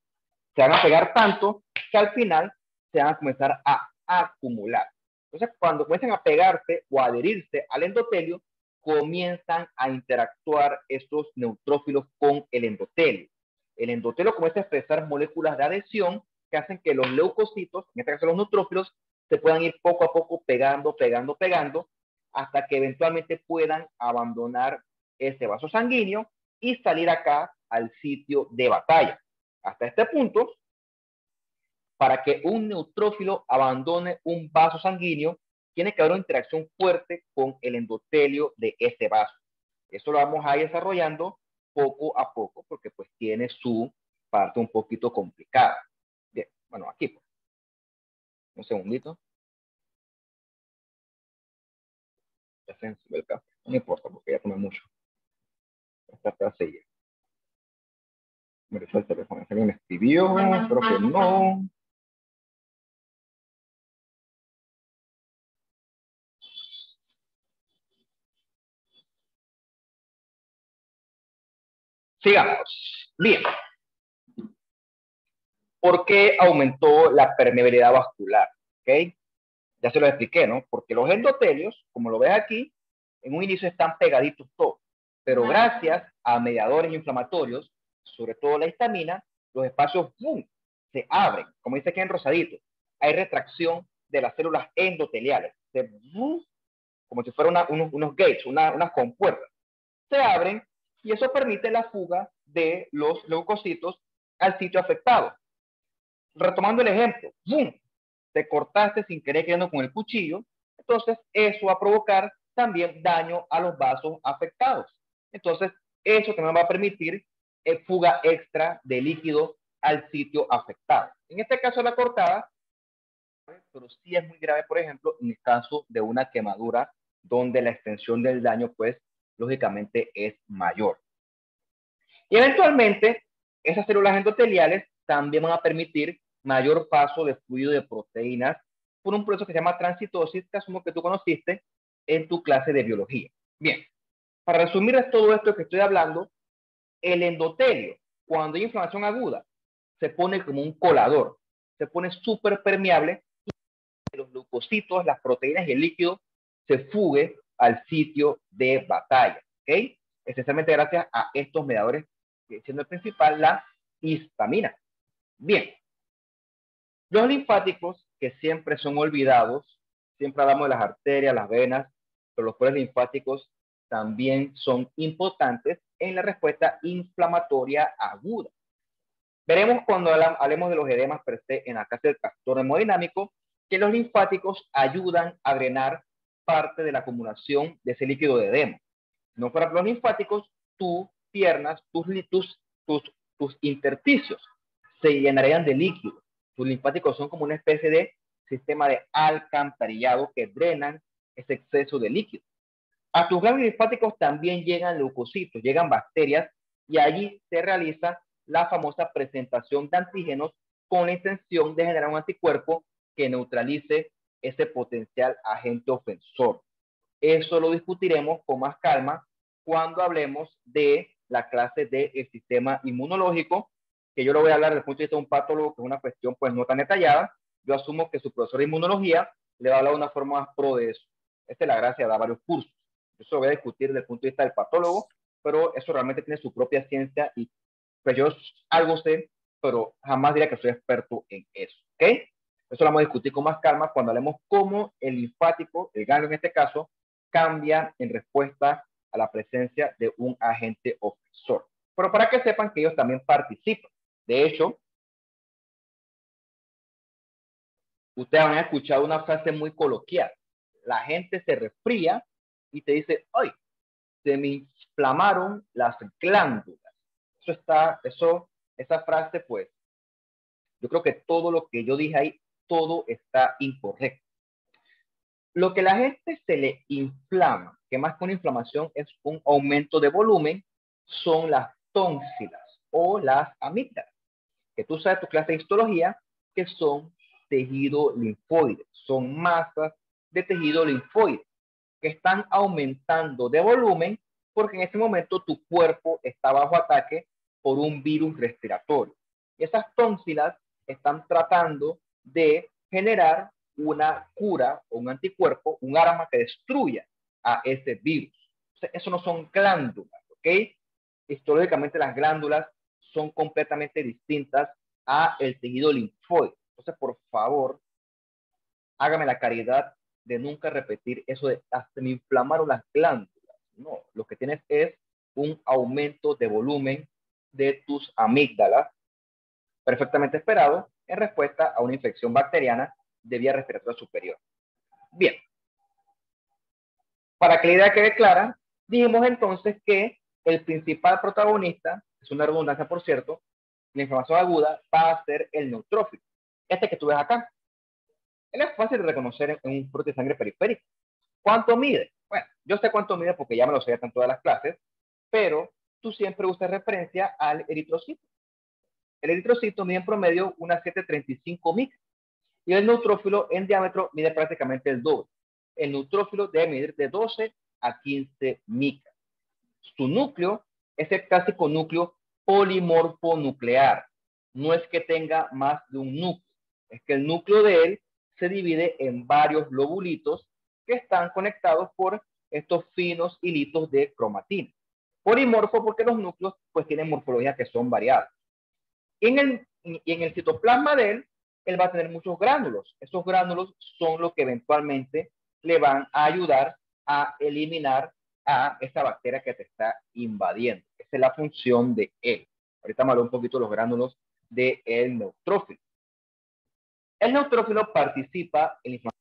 Se van a pegar tanto que al final se van a comenzar a acumular. Entonces, cuando comienzan a pegarse o a adherirse al endotelio, comienzan a interactuar estos neutrófilos con el endotelio. El endotelio comienza a expresar moléculas de adhesión que hacen que los leucocitos, en este caso los neutrófilos, se puedan ir poco a poco pegando, hasta que eventualmente puedan abandonar ese vaso sanguíneo y salir acá al sitio de batalla. Hasta este punto, Para que un neutrófilo abandone un vaso sanguíneo, tiene que haber una interacción fuerte con el endotelio de ese vaso. Eso lo vamos a ir desarrollando poco a poco, porque pues tiene su parte un poquito complicada. Bien, bueno, aquí pues. Un segundito. Ya se me sube el café. No importa, porque ya tomé mucho. Esta frase ya. Me refiero al teléfono. Alguien me escribió, creo que no. Sigamos. Bien. ¿Por qué aumentó la permeabilidad vascular? ¿Ok? Ya se lo expliqué, ¿no? Porque los endotelios, como lo ves aquí, en un inicio están pegaditos todos. Pero gracias a mediadores inflamatorios, sobre todo la histamina, los espacios ¡pum!, se abren, como dice aquí en rosadito. Hay retracción de las células endoteliales. ¡Bum!, como si fueran unos gates, unas compuertas. Se abren y eso permite la fuga de los leucocitos al sitio afectado. Retomando el ejemplo, ¡bum!, te cortaste sin querer queriendo con el cuchillo, entonces eso va a provocar también daño a los vasos afectados. Entonces, eso también va a permitir fuga extra de líquido al sitio afectado. En este caso, la cortada, pero sí es muy grave, por ejemplo, en el caso de una quemadura donde la extensión del daño, pues, lógicamente es mayor. Y eventualmente, esas células endoteliales también van a permitir mayor paso de fluido de proteínas por un proceso que se llama transitosis, que asumo que tú conociste en tu clase de biología. Bien, para resumir todo esto que estoy hablando, el endotelio, cuando hay inflamación aguda, se pone como un colador, se pone súper permeable y los leucocitos, las proteínas y el líquido se fugue al sitio de batalla, ¿ok? Esencialmente gracias a estos mediadores, siendo el principal la histamina. Bien, los linfáticos, que siempre son olvidados, siempre hablamos de las arterias, las venas, pero los poros linfáticos también son importantes en la respuesta inflamatoria aguda. Veremos cuando hablemos de los edemas per se en la clase del trastorno hemodinámico que los linfáticos ayudan a drenar parte de la acumulación de ese líquido de edema. No fuera por los linfáticos, tus piernas, tus intersticios se llenarían de líquido. Tus linfáticos son como una especie de sistema de alcantarillado que drenan ese exceso de líquido. A tus ganglios linfáticos también llegan leucocitos, llegan bacterias y allí se realiza la famosa presentación de antígenos con la intención de generar un anticuerpo que neutralice ese potencial agente ofensor. Eso lo discutiremos con más calma cuando hablemos de la clase del sistema inmunológico, que yo lo voy a hablar desde el punto de vista de un patólogo, que es una cuestión pues no tan detallada. Yo asumo que su profesor de inmunología le va a hablar de una forma más pro de eso. Esta es la gracia, da varios cursos. Eso lo voy a discutir desde el punto de vista del patólogo, pero eso realmente tiene su propia ciencia y pues yo algo sé, pero jamás diría que soy experto en eso, ¿ok? Eso lo vamos a discutir con más calma cuando hablemos cómo el linfático, el ganglio en este caso, cambia en respuesta a la presencia de un agente ofensor. Pero para que sepan que ellos también participan. De hecho, ustedes han escuchado una frase muy coloquial. La gente se resfría y te dice, ¡ay! Se me inflamaron las glándulas. Esa frase, pues, yo creo que todo lo que yo dije ahí, todo está incorrecto. Lo que la gente se le inflama, que más que una inflamación es un aumento de volumen, son las tónsilas o las amígdalas, que tú sabes tu clase de histología, que son tejido linfoide, son masas de tejido linfoide que están aumentando de volumen porque en ese momento tu cuerpo está bajo ataque por un virus respiratorio. Y esas tónsilas están tratando de generar una cura o un anticuerpo, un arma que destruya a ese virus. Entonces, eso no son glándulas, ¿ok? Histológicamente las glándulas son completamente distintas a el tejido linfoide. Entonces, por favor, hágame la caridad de nunca repetir eso de hasta me inflamaron las glándulas. No, lo que tienes es un aumento de volumen de tus amígdalas, perfectamente esperado, en respuesta a una infección bacteriana de vía respiratoria superior. Bien, para que la idea quede clara, dijimos entonces que el principal protagonista, es una redundancia por cierto, la inflamación aguda va a ser el neutrófilo, este que tú ves acá. Él es fácil de reconocer en un fruto de sangre periférico. ¿Cuánto mide? Bueno, yo sé cuánto mide porque ya me lo sé en todas las clases, pero tú siempre usas referencia al eritrocito. El eritrocito mide en promedio unas 735 micras y el neutrófilo en diámetro mide prácticamente el doble. El neutrófilo debe medir de 12 a 15 micras. Su núcleo es el clásico núcleo polimorfonuclear. No es que tenga más de un núcleo, es que el núcleo de él se divide en varios lobulitos que están conectados por estos finos hilitos de cromatina. Polimorfo porque los núcleos pues tienen morfologías que son variadas. Y en el citoplasma de él va a tener muchos gránulos. Esos gránulos son los que eventualmente le van a ayudar a eliminar a esa bacteria que te está invadiendo. Esa es la función de él. Ahorita me habló un poquito de los gránulos del neutrófilo. El neutrófilo participa en la inflamación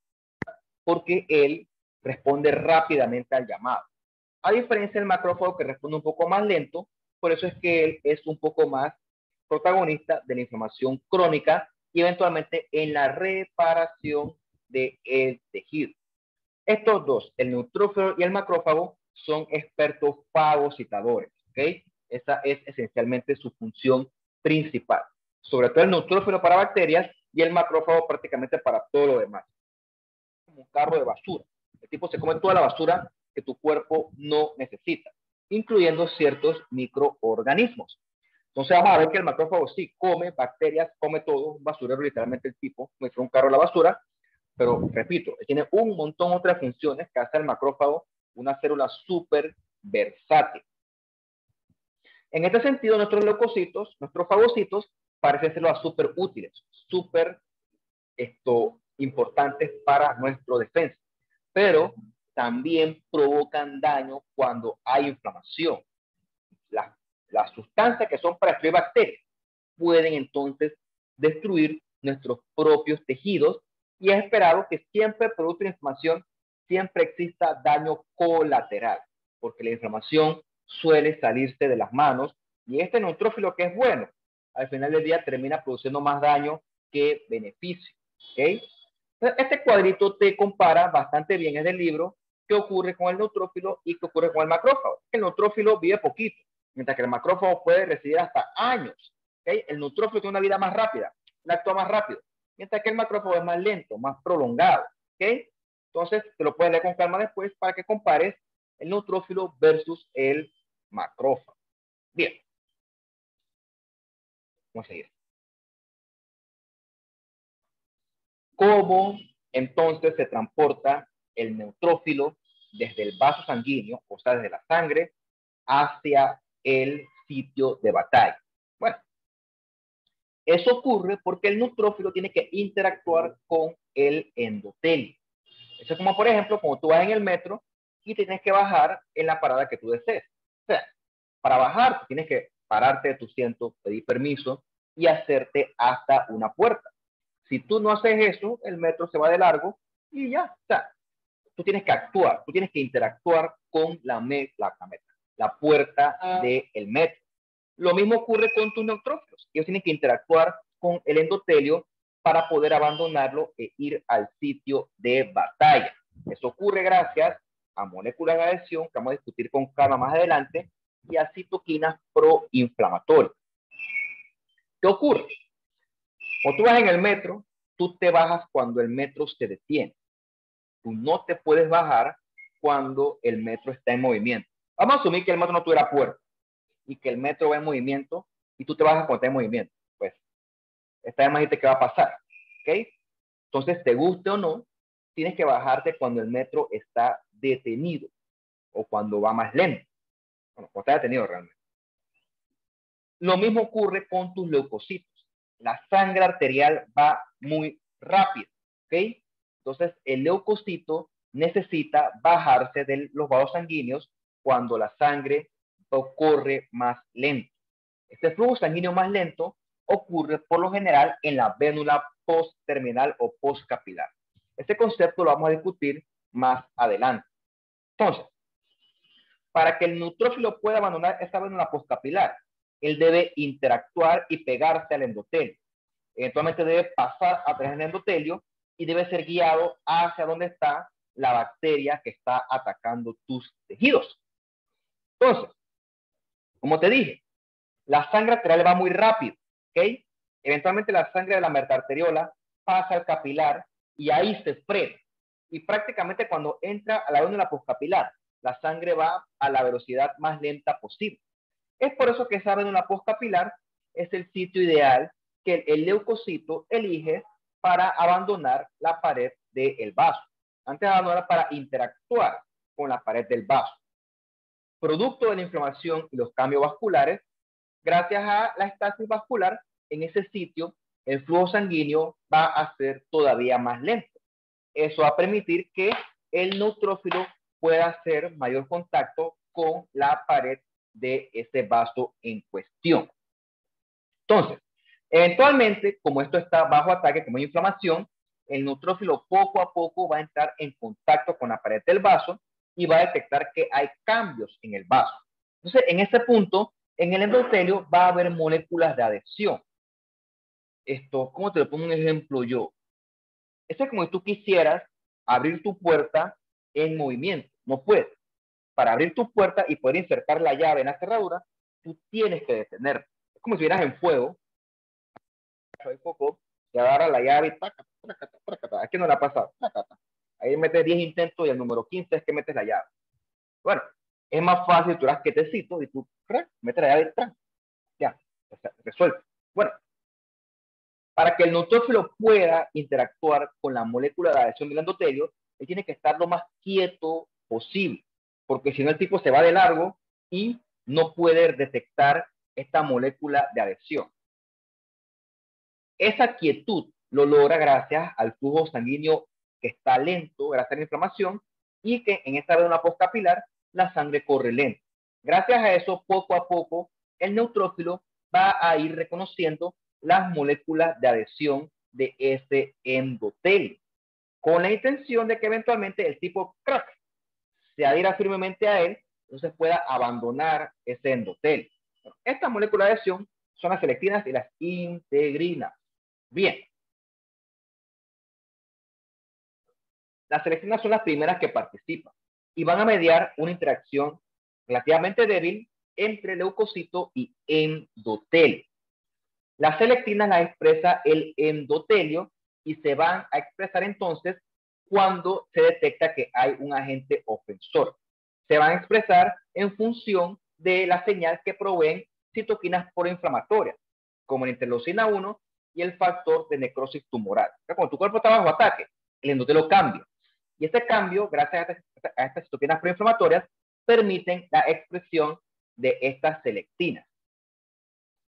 porque él responde rápidamente al llamado. A diferencia del macrófago que responde un poco más lento, por eso es que él es un poco más protagonista de la inflamación crónica y eventualmente en la reparación del tejido. Estos dos, el neutrófilo y el macrófago, son expertos fagocitadores, ¿ok? Esa es esencialmente su función principal. Sobre todo el neutrófilo para bacterias y el macrófago prácticamente para todo lo demás. Como un carro de basura. El tipo se come toda la basura que tu cuerpo no necesita, incluyendo ciertos microorganismos. Entonces vamos a ver que el macrófago sí come bacterias, come todo, un basurero literalmente el tipo, me fue un carro a la basura, pero repito, tiene un montón de otras funciones que hace el macrófago una célula súper versátil. En este sentido, nuestros leucocitos, nuestros fagocitos, parecen células súper útiles, súper importantes para nuestra defensa, pero también provocan daño cuando hay inflamación. Las sustancias que son para destruir bacterias pueden entonces destruir nuestros propios tejidos y es esperado que siempre producto de inflamación siempre exista daño colateral, porque la inflamación suele salirse de las manos y este neutrófilo que es bueno, al final del día termina produciendo más daño que beneficio. ¿Okay? Este cuadrito te compara bastante bien, es del libro, qué ocurre con el neutrófilo y qué ocurre con el macrófago. El neutrófilo vive poquito, mientras que el macrófago puede residir hasta años. ¿Okay? El neutrófilo tiene una vida más rápida, él actúa más rápido, mientras que el macrófago es más lento, más prolongado. ¿Okay? Entonces, te lo puedes leer con calma después para que compares el neutrófilo versus el macrófago. Bien. Vamos a seguir. ¿Cómo entonces se transporta el neutrófilo desde el vaso sanguíneo, o sea, desde la sangre, hacia el sitio de batalla? Bueno, eso ocurre porque el neutrófilo tiene que interactuar con el endotelio. Eso es como, por ejemplo, como tú vas en el metro y tienes que bajar en la parada que tú desees. O sea, para bajar tienes que pararte de tu asiento, pedir permiso y hacerte hasta una puerta. Si tú no haces eso, el metro se va de largo y ya. O sea, tú tienes que actuar, tú tienes que interactuar con la puerta del metro. Lo mismo ocurre con tus neutrófilos. Ellos tienen que interactuar con el endotelio para poder abandonarlo e ir al sitio de batalla. Eso ocurre gracias a moléculas de adhesión que vamos a discutir con calma más adelante y a citoquinas proinflamatorias. ¿Qué ocurre? Cuando tú vas en el metro, tú te bajas cuando el metro se detiene. Tú no te puedes bajar cuando el metro está en movimiento. Vamos a asumir que el metro no tuviera puerta y que el metro va en movimiento y tú te bajas cuando está en movimiento. Pues, esta vez imagínate qué va a pasar. ¿Ok? Entonces, te guste o no, tienes que bajarte cuando el metro está detenido o cuando va más lento. Bueno, cuando está detenido realmente. Lo mismo ocurre con tus leucocitos. La sangre arterial va muy rápido. ¿Ok? Entonces, el leucocito necesita bajarse de los vasos sanguíneos cuando la sangre corre más lento. Este flujo sanguíneo más lento ocurre por lo general en la vénula postterminal o postcapilar. Este concepto lo vamos a discutir más adelante. Entonces, para que el neutrófilo pueda abandonar esa vénula postcapilar, él debe interactuar y pegarse al endotelio. Eventualmente debe pasar a través del endotelio y debe ser guiado hacia donde está la bacteria que está atacando tus tejidos. Entonces, como te dije, la sangre arterial va muy rápido, ¿ok? Eventualmente la sangre de la metaarteriola pasa al capilar y ahí se frena. Y prácticamente cuando entra a la vénula postcapilar, la sangre va a la velocidad más lenta posible. Es por eso que esa vénula postcapilar es el sitio ideal que el leucocito elige para abandonar la pared del vaso. Antes de abandonar, para interactuar con la pared del vaso. Producto de la inflamación y los cambios vasculares, gracias a la estasis vascular, en ese sitio el flujo sanguíneo va a ser todavía más lento. Eso va a permitir que el neutrófilo pueda hacer mayor contacto con la pared de ese vaso en cuestión. Entonces, eventualmente, como esto está bajo ataque, como hay inflamación, el neutrófilo poco a poco va a entrar en contacto con la pared del vaso y va a detectar que hay cambios en el vaso. Entonces, en ese punto, en el endotelio va a haber moléculas de adhesión. Esto, ¿cómo te lo pongo un ejemplo yo? Esto es como si tú quisieras abrir tu puerta en movimiento. No puedes. Para abrir tu puerta y poder insertar la llave en la cerradura, tú tienes que detenerte. Es como si estuvieras en fuego. Hay poco, te agarra la llave y taca, taca, taca, taca. Aquí no la ha pasado. Taca, taca. Ahí metes 10 intentos y el número 15 es que metes la llave. Bueno, es más fácil, tú eras quietecito y tú metes la llave y ya, resuelto. Bueno, para que el neutrófilo pueda interactuar con la molécula de adhesión del endotelio, él tiene que estar lo más quieto posible, porque si no el tipo se va de largo y no puede detectar esta molécula de adhesión. Esa quietud lo logra gracias al flujo sanguíneo que está lento, gracias a la inflamación, y que en esta vénula postcapilar la sangre corre lento. Gracias a eso, poco a poco, el neutrófilo va a ir reconociendo las moléculas de adhesión de ese endotelio, con la intención de que eventualmente el tipo crack se adhiera firmemente a él, entonces pueda abandonar ese endotelio. Estas moléculas de adhesión son las selectinas y las integrinas. Bien, las selectinas son las primeras que participan y van a mediar una interacción relativamente débil entre leucocito y endotelio. Las selectinas las expresa el endotelio y se van a expresar entonces cuando se detecta que hay un agente ofensor. Se van a expresar en función de la señal que proveen citoquinas proinflamatorias, como la interleucina 1 y el factor de necrosis tumoral. Cuando tu cuerpo está bajo ataque, el endotelio cambia. Y ese cambio, gracias a estas citoquinas proinflamatorias, permiten la expresión de estas selectinas.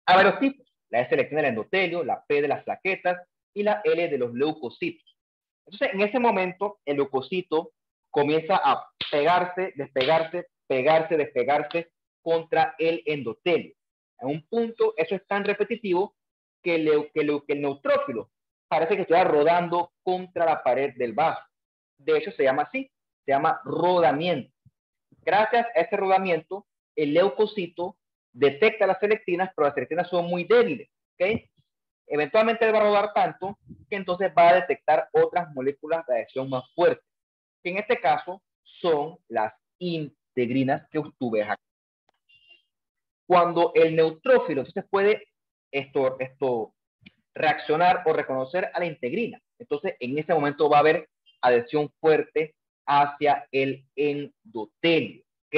Hay varios tipos. La S selectina del endotelio, la P de las plaquetas y la L de los leucocitos. Entonces, en ese momento, el leucocito comienza a pegarse, despegarse, pegarse, despegarse contra el endotelio. En un punto, eso es tan repetitivo que el neutrófilo parece que estuviera rodando contra la pared del vaso. De hecho, se llama así, se llama rodamiento. Gracias a ese rodamiento, el leucocito detecta las selectinas, pero las selectinas son muy débiles, ¿ok? Eventualmente va a rodar tanto que entonces va a detectar otras moléculas de adhesión más fuertes, que en este caso son las integrinas que tú ves aquí. Cuando el neutrófilo entonces puede reaccionar o reconocer a la integrina, entonces en ese momento va a haber adhesión fuerte hacia el endotelio, ¿ok?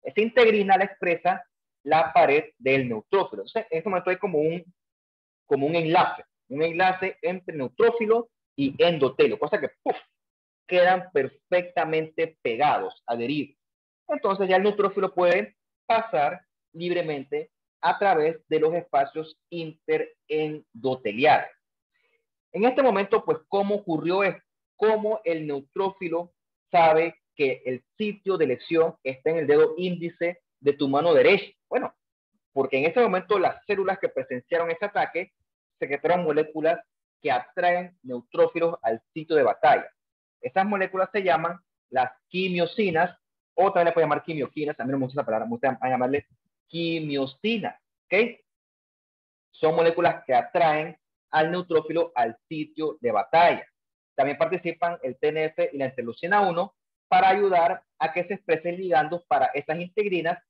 Esa integrina la expresa la pared del neutrófilo. Entonces, en este momento hay como un enlace entre neutrófilo y endotelio, cosa que quedan perfectamente pegados, adheridos. Entonces ya el neutrófilo puede pasar libremente a través de los espacios interendoteliares. En este momento, pues, ¿cómo ocurrió esto? ¿Cómo el neutrófilo sabe que el sitio de elección está en el dedo índice de tu mano derecha? Bueno, porque en ese momento las células que presenciaron ese ataque secretaron moléculas que atraen neutrófilos al sitio de batalla. Esas moléculas se llaman las quimiosinas, o también le pueden llamar quimioquinas, también me gusta esa palabra, me gusta llamarle quimiosinas, ¿ok? Son moléculas que atraen al neutrófilo al sitio de batalla. También participan el TNF y la interleucina 1 para ayudar a que se expresen ligandos para estas integrinas,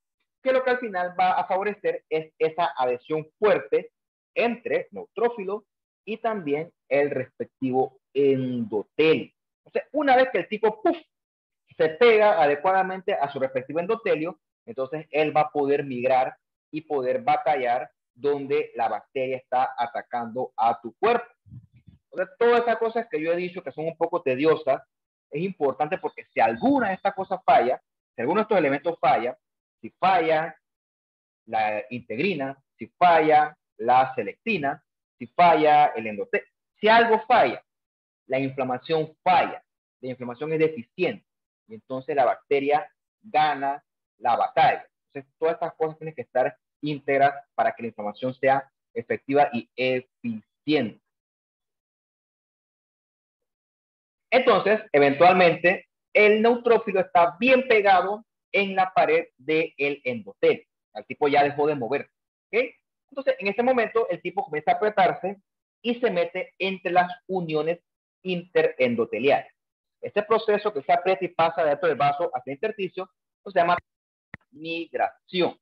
que lo que al final va a favorecer es esa adhesión fuerte entre neutrófilo y también el respectivo endotelio. Entonces, una vez que el tipo se pega adecuadamente a su respectivo endotelio, entonces él va a poder migrar y poder batallar donde la bacteria está atacando a tu cuerpo. Entonces, todas esas cosas que yo he dicho que son un poco tediosas, es importante porque si alguna de estas cosas falla, si alguno de estos elementos falla, si falla la integrina, si falla la selectina, si falla el endotelio, si algo falla, la inflamación falla, la inflamación es deficiente y entonces la bacteria gana la batalla. Entonces, todas estas cosas tienen que estar íntegras para que la inflamación sea efectiva y eficiente. Entonces, eventualmente, el neutrófilo está bien pegado en la pared del endotelio. El tipo ya dejó de moverse. ¿Okay? Entonces, en ese momento, el tipo comienza a apretarse y se mete entre las uniones interendoteliales. Este proceso que se aprieta y pasa dentro del vaso hacia el intersticio se llama migración.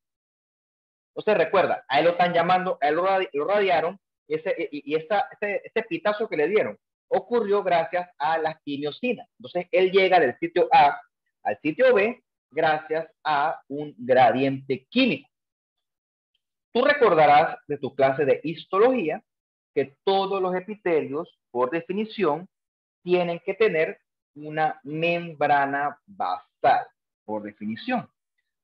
Entonces, recuerda, a él lo están llamando, a él lo radiaron y ese pitazo que le dieron ocurrió gracias a las quimiosinas. Entonces, él llega del sitio A al sitio B gracias a un gradiente químico. Tú recordarás de tu clase de histología que todos los epitelios, por definición, tienen que tener una membrana basal, por definición.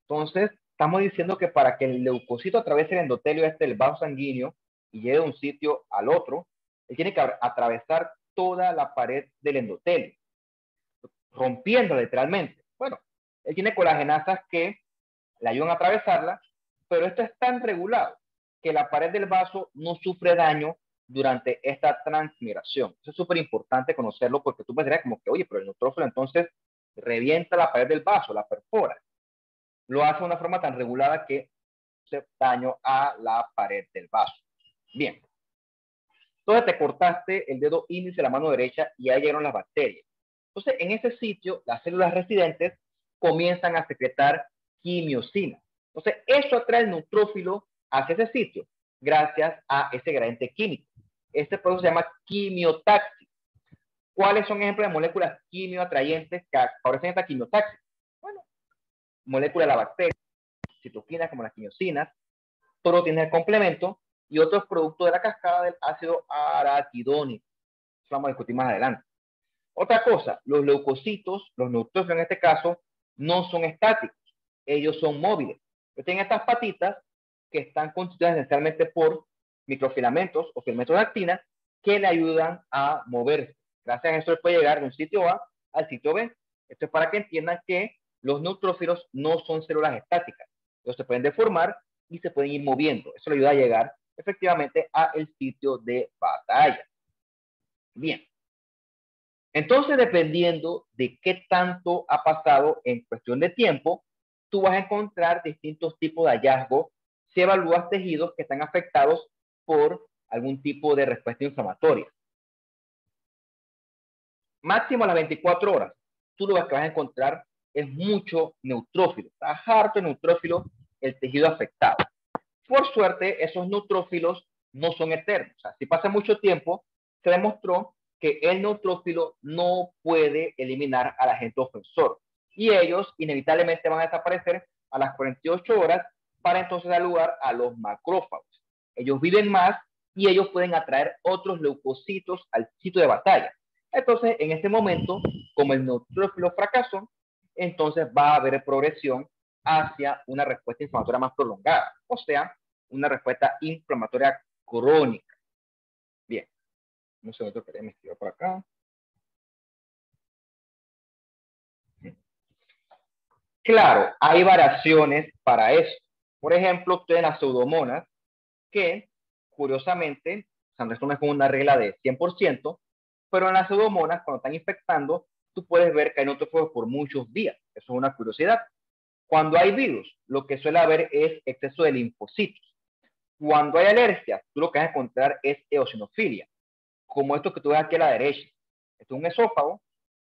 Entonces, estamos diciendo que para que el leucocito atraviese el endotelio del vaso sanguíneo y llegue de un sitio al otro, él tiene que atravesar toda la pared del endotelio, rompiendo literalmente. Bueno, él tiene colagenasas que le ayudan a atravesarla, pero esto es tan regulado que la pared del vaso no sufre daño durante esta transmigración. Eso es súper importante conocerlo porque tú pensarías como que, oye, pero el neutrófilo entonces revienta la pared del vaso, la perfora. Lo hace de una forma tan regulada que hace daño a la pared del vaso. Bien. Entonces te cortaste el dedo índice de la mano derecha y ahí llegaron las bacterias. Entonces, en ese sitio, las células residentes comienzan a secretar quimiosina. Entonces, eso atrae el neutrófilo hacia ese sitio gracias a ese gradiente químico. Este proceso se llama quimiotaxis. ¿Cuáles son ejemplos de moléculas quimioatrayentes que favorecen esta quimiotaxis? Bueno, moléculas de la bacteria, citoquinas como las quimiosinas, todo tiene el complemento y otros productos de la cascada del ácido araquidónico. Eso vamos a discutir más adelante. Otra cosa, los leucocitos, los neutrófilos en este caso, no son estáticos, ellos son móviles. Tienen estas patitas que están constituidas esencialmente por microfilamentos o filamentos de actina que le ayudan a moverse. Gracias a eso él puede llegar de un sitio A al sitio B. Esto es para que entiendan que los neutrófilos no son células estáticas. Ellos se pueden deformar y se pueden ir moviendo. Eso le ayuda a llegar efectivamente al sitio de batalla. Bien. Entonces, dependiendo de qué tanto ha pasado en cuestión de tiempo, tú vas a encontrar distintos tipos de hallazgos si evalúas tejidos que están afectados por algún tipo de respuesta inflamatoria. Máximo a las 24 horas, tú lo que vas a encontrar es mucho neutrófilo. Está harto de neutrófilo el tejido afectado. Por suerte, esos neutrófilos no son eternos. O sea, si pasa mucho tiempo, se demostró que el neutrófilo no puede eliminar al agente ofensor. Y ellos inevitablemente van a desaparecer a las 48 horas para entonces dar lugar a los macrófagos. Ellos viven más y ellos pueden atraer otros leucocitos al sitio de batalla. Entonces, en este momento, como el neutrófilo fracasó, entonces va a haber progresión hacia una respuesta inflamatoria más prolongada, o sea, una respuesta inflamatoria crónica. Bien, un segundo que me escribo por acá. Claro, hay variaciones para eso. Por ejemplo, ustedes las pseudomonas, que curiosamente, o sea, esto no es como una regla de 100%, pero en las pseudomonas, cuando están infectando, tú puedes ver que hay neutrófilos por muchos días. Eso es una curiosidad. Cuando hay virus, lo que suele haber es exceso de linfocitos. Cuando hay alergia, tú lo que vas a encontrar es eosinofilia, como esto que tú ves aquí a la derecha. Esto es un esófago,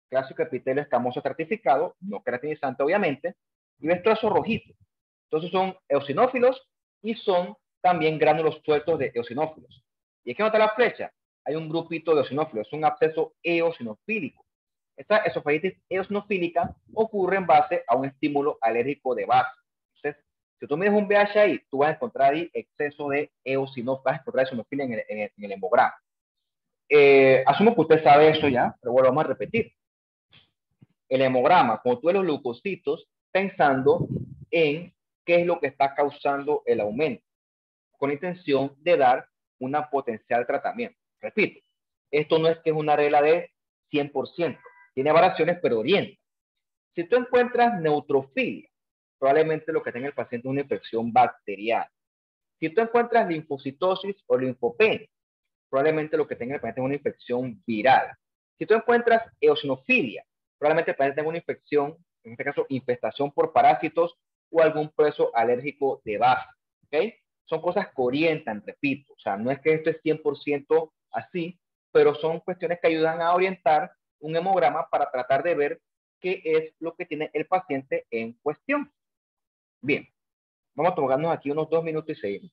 clásico epitelio escamoso estratificado, no queratinizante obviamente, y ves trozos rojitos. Entonces son eosinófilos y son también gránulos sueltos de eosinófilos. Y es que nota la flecha, hay un grupito de eosinófilos, es un absceso eosinofílico. Esta esofagitis eosinofílica ocurre en base a un estímulo alérgico de base. Entonces, si tú mides un VH ahí, tú vas a encontrar ahí exceso de eosinófilos, vas a encontrar eosinofilia en el hemograma. Asumo que usted sabe eso ya, pero bueno, vamos a repetir. El hemograma, como tú ves los leucocitos, pensando en qué es lo que está causando el aumento, con la intención de dar una potencial tratamiento. Repito, esto no es que es una regla de 100%, tiene variaciones, pero orienta. Si tú encuentras neutrofilia, probablemente lo que tenga el paciente es una infección bacteriana. Si tú encuentras linfocitosis o linfopenia, probablemente lo que tenga el paciente es una infección viral. Si tú encuentras eosinofilia, probablemente el paciente tenga una infección, en este caso infestación por parásitos o algún proceso alérgico de base. ¿Okay? Son cosas que orientan, repito, o sea, no es que esto es 100% así, pero son cuestiones que ayudan a orientar un hemograma para tratar de ver qué es lo que tiene el paciente en cuestión. Bien, vamos a tomarnos aquí unos 2 minutos y seguimos.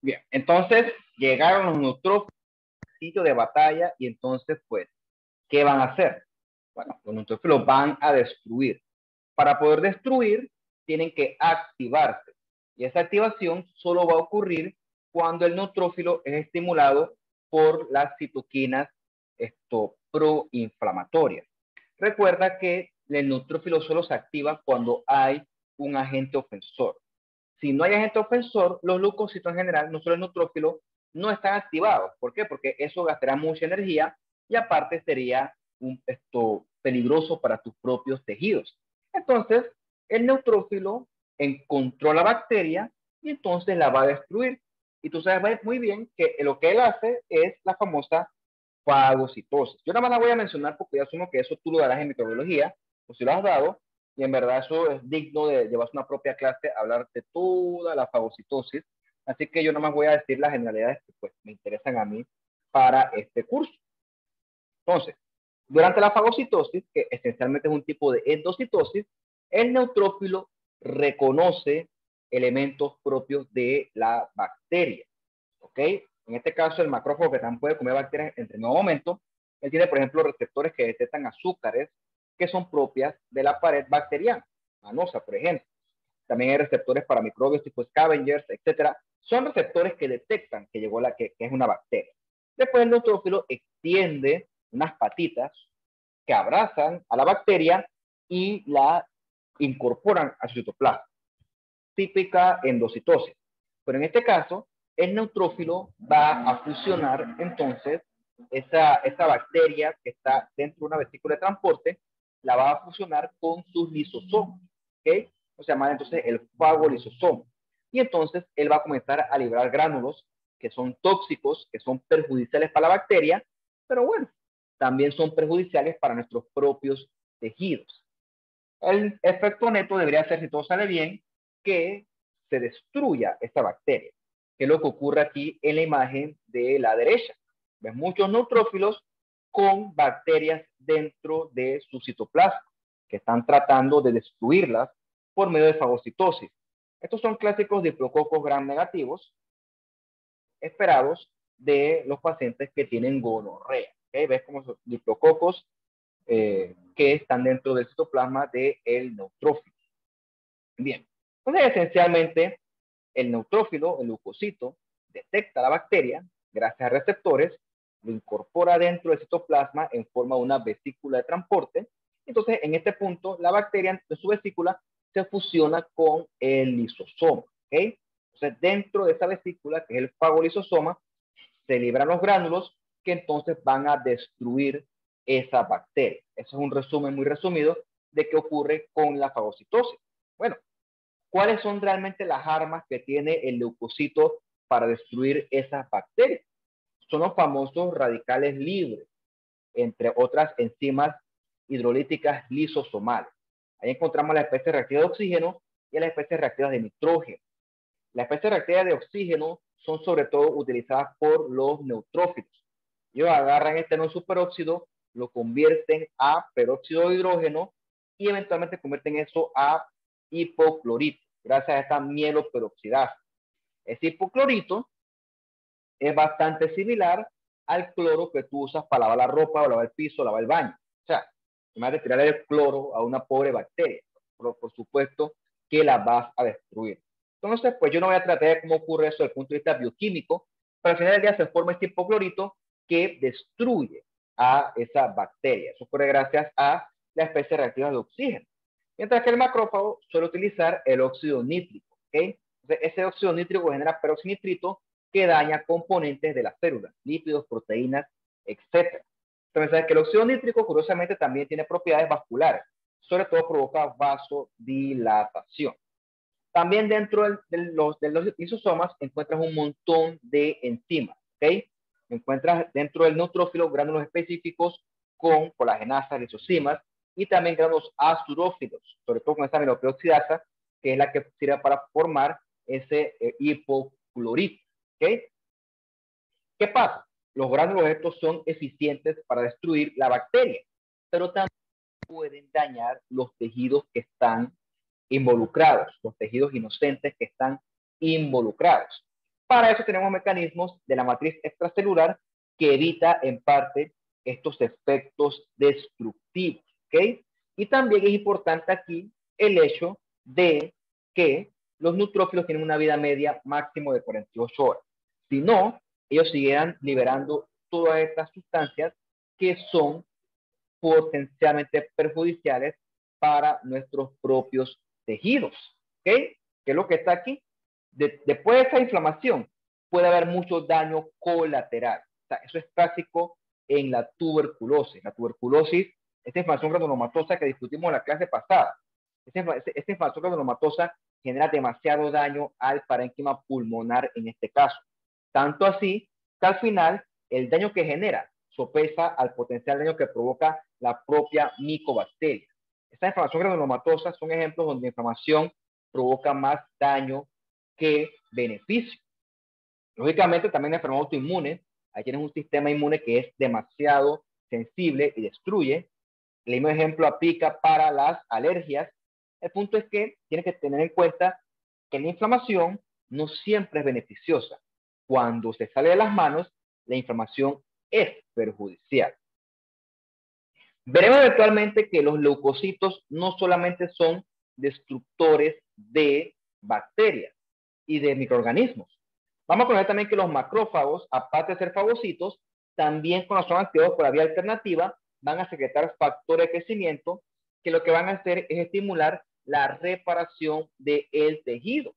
Bien, entonces llegaron los neutrófilos al sitio de batalla y entonces, pues, ¿qué van a hacer? Bueno, los neutrófilos van a destruir. Para poder destruir, tienen que activarse. Y esa activación solo va a ocurrir cuando el neutrófilo es estimulado por las citoquinas proinflamatorias. Recuerda que el neutrófilo solo se activa cuando hay un agente ofensor. Si no hay agente ofensor, los leucocitos en general, no solo el neutrófilo, no están activados. ¿Por qué? Porque eso gastará mucha energía y aparte sería peligroso para tus propios tejidos. Entonces, el neutrófilo encontró la bacteria y entonces la va a destruir. Y tú sabes muy bien que lo que él hace es la famosa fagocitosis. Yo nada más la voy a mencionar porque yo asumo que eso tú lo darás en microbiología, o si lo has dado, y en verdad eso es digno de llevarse una propia clase, hablar de toda la fagocitosis. Así que yo nada más voy a decir las generalidades que pues, me interesan a mí para este curso. Entonces, durante la fagocitosis, que esencialmente es un tipo de endocitosis, el neutrófilo reconoce elementos propios de la bacteria. ¿Ok? En este caso, el macrófago que también puede comer bacterias en determinado momento, él tiene, por ejemplo, receptores que detectan azúcares que son propias de la pared bacteriana, manosa, por ejemplo. También hay receptores para microbios tipo scavengers, etcétera. Son receptores que detectan que llegó que es una bacteria. Después el neutrófilo extiende unas patitas que abrazan a la bacteria y la incorporan a su citoplasma. Típica endocitosis. Pero en este caso, el neutrófilo va a fusionar entonces esa bacteria que está dentro de una vesícula de transporte, la va a fusionar con sus lisosomas. ¿Ok? O sea, llama entonces el fagolisosoma. Y entonces él va a comenzar a liberar gránulos que son tóxicos, que son perjudiciales para la bacteria, pero bueno, también son perjudiciales para nuestros propios tejidos. El efecto neto debería ser, si todo sale bien, que se destruya esta bacteria, que es lo que ocurre aquí en la imagen de la derecha. Ves muchos neutrófilos con bacterias dentro de su citoplasma, que están tratando de destruirlas por medio de fagocitosis. Estos son clásicos diplococos gram negativos esperados de los pacientes que tienen gonorrea. ¿Okay? ¿Ves cómo son diplococos que están dentro del citoplasma del neutrófilo? Bien, entonces esencialmente el neutrófilo, el leucocito, detecta la bacteria gracias a receptores, lo incorpora dentro del citoplasma en forma de una vesícula de transporte. Entonces, en este punto, la bacteria de su vesícula se fusiona con el lisosoma. ¿Okay? Entonces, dentro de esa vesícula, que es el fagolisosoma, se liberan los gránulos que entonces van a destruir esa bacteria. Eso es un resumen muy resumido de qué ocurre con la fagocitosis. Bueno, ¿cuáles son realmente las armas que tiene el leucocito para destruir esas bacterias? Son los famosos radicales libres, entre otras enzimas hidrolíticas lisosomales. Ahí encontramos las especies reactivas de oxígeno y las especies reactivas de nitrógeno. Las especies reactivas de oxígeno son sobre todo utilizadas por los neutrófilos. Ellos agarran este no superóxido, lo convierten a peróxido de hidrógeno y eventualmente convierten eso a hipoclorito, gracias a esta mieloperoxidasa. Ese hipoclorito es bastante similar al cloro que tú usas para lavar la ropa o lavar el piso o lavar el baño. O sea, además de tirar el cloro a una pobre bacteria, por supuesto que la vas a destruir. Entonces, pues yo no voy a tratar de cómo ocurre eso desde el punto de vista bioquímico, pero al final del día se forma este hipoclorito que destruye a esa bacteria. Eso ocurre gracias a la especie reactiva de oxígeno. Mientras que el macrófago suele utilizar el óxido nítrico. ¿Okay? Entonces, ese óxido nítrico genera peroxinitrito que daña componentes de las células, lípidos, proteínas, etc. Entonces, sabes que el óxido nítrico, curiosamente, también tiene propiedades vasculares. Sobre todo provoca vasodilatación. También dentro de los lisosomas encuentras un montón de enzimas. ¿Okay? Encuentras dentro del neutrófilo gránulos específicos con colagenasas, lisosimas y también gránulos azurófilos, sobre todo con esa mieloperoxidasa, que es la que sirve para formar ese hipoclorito. ¿Okay? ¿Qué pasa? Los gránulos estos son eficientes para destruir la bacteria, pero también pueden dañar los tejidos que están involucrados, los tejidos inocentes que están involucrados. para eso tenemos mecanismos de la matriz extracelular que evita en parte estos efectos destructivos, ¿ok? Y también es importante aquí el hecho de que los neutrófilos tienen una vida media máximo de 48 horas. Si no, ellos siguieran liberando todas estas sustancias que son potencialmente perjudiciales para nuestros propios tejidos, ¿ok? ¿Qué es lo que está aquí? Después de esa inflamación puede haber mucho daño colateral. O sea, eso es clásico en la tuberculosis. La tuberculosis, esta inflamación granulomatosa que discutimos en la clase pasada, esta inflamación granulomatosa genera demasiado daño al parénquima pulmonar en este caso. Tanto así que al final el daño que genera sopesa al potencial daño que provoca la propia micobacteria. Esta inflamación granulomatosa son ejemplos donde la inflamación provoca más daño que beneficio. Lógicamente, también la enfermedad autoinmune, ahí tienes un sistema inmune que es demasiado sensible y destruye. El mismo ejemplo aplica para las alergias. El punto es que tienes que tener en cuenta que la inflamación no siempre es beneficiosa. Cuando se sale de las manos, la inflamación es perjudicial. Veremos eventualmente que los leucocitos no solamente son destructores de bacterias y de microorganismos. Vamos a conocer también que los macrófagos, aparte de ser fagocitos, también cuando son activados por la vía alternativa, van a secretar factores de crecimiento que lo que van a hacer es estimular la reparación del tejido.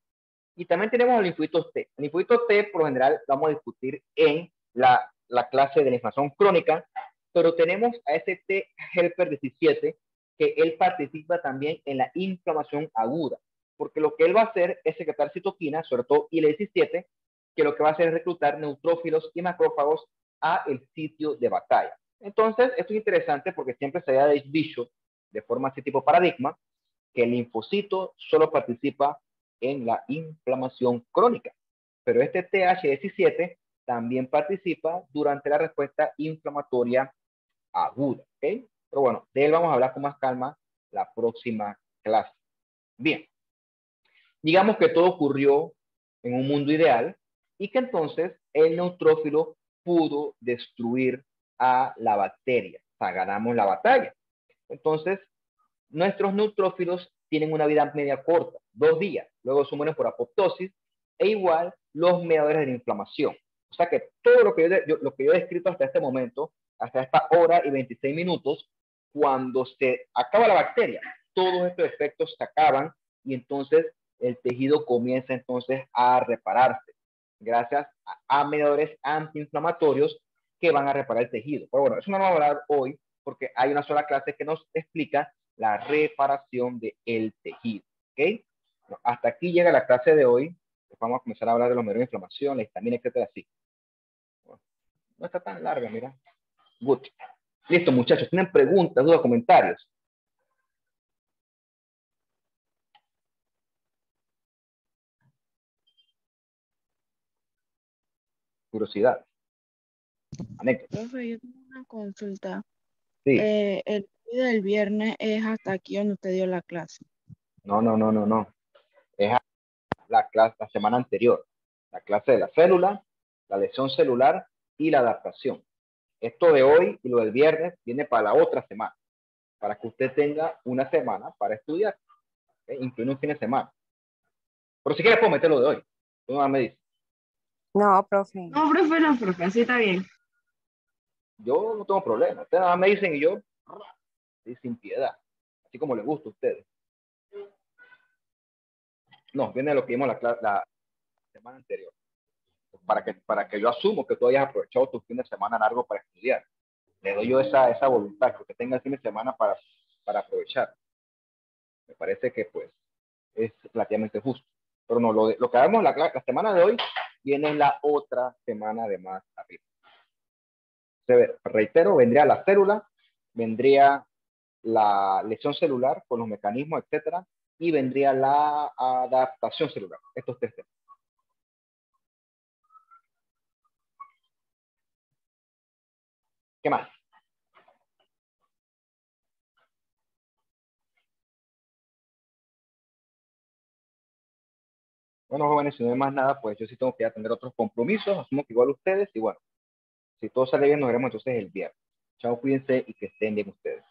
Y también tenemos el linfocitos T. El linfocito T, por lo general, vamos a discutir en la clase de la inflamación crónica, pero tenemos a ese T helper 17 que él participa también en la inflamación aguda, porque lo que él va a hacer es secretar citoquinas, sobre todo IL-17, que lo que va a hacer es reclutar neutrófilos y macrófagos a el sitio de batalla. Entonces, esto es interesante porque siempre se ha dicho de forma así tipo paradigma que el linfocito solo participa en la inflamación crónica, pero este TH17 también participa durante la respuesta inflamatoria aguda, ¿ok? Pero bueno, de él vamos a hablar con más calma la próxima clase. Bien, digamos que todo ocurrió en un mundo ideal y que entonces el neutrófilo pudo destruir a la bacteria, o sea, ganamos la batalla. Entonces, nuestros neutrófilos tienen una vida media corta, 2 días, luego se mueren por apoptosis, e igual los mediadores de la inflamación. O sea que todo lo que yo he descrito hasta este momento, hasta esta hora y 26 minutos, cuando se acaba la bacteria, todos estos efectos se acaban y entonces el tejido comienza entonces a repararse, gracias a mediadores antiinflamatorios que van a reparar el tejido. Pero bueno, eso no vamos a hablar hoy porque hay una sola clase que nos explica la reparación del tejido. ¿Ok? Bueno, hasta aquí llega la clase de hoy. Vamos a comenzar a hablar de los medios de inflamación, la histamina, etcétera, así. Bueno, no está tan larga, mira. Good. Listo, muchachos. ¿Tienen preguntas, dudas, comentarios? Curiosidad. Anécdota. Profe, yo tengo una consulta. Sí. El video del viernes es hasta aquí donde usted dio la clase. No. Es la clase, la semana anterior. La clase de la célula, la lesión celular y la adaptación. Esto de hoy y lo del viernes viene para la otra semana, para que usted tenga una semana para estudiar, incluyendo un fin de semana. Pero si quieres puedo meter lo de hoy. Tú me dices. No, profe. No, profe, así está bien. Yo no tengo problema. Ustedes nada más me dicen y yo, sin piedad. Así como les gusta a ustedes. No, viene lo que vimos la semana anterior. Para que yo asumo que tú hayas aprovechado tu fin de semana largo para estudiar. Le doy yo esa voluntad, que usted tenga el fin de semana para aprovechar. Me parece que pues es relativamente justo. Pero no, lo que hagamos la semana de hoy viene en la otra semana de más arriba. Reitero, vendría la célula, vendría la lesión celular con los mecanismos, etcétera, y vendría la adaptación celular. Estos tres temas. ¿Qué más? Bueno, jóvenes, si no hay más nada, pues yo sí tengo que atender otros compromisos, asumo que igual ustedes, y bueno, si todo sale bien, nos veremos entonces el viernes. Chao, cuídense y que estén bien ustedes.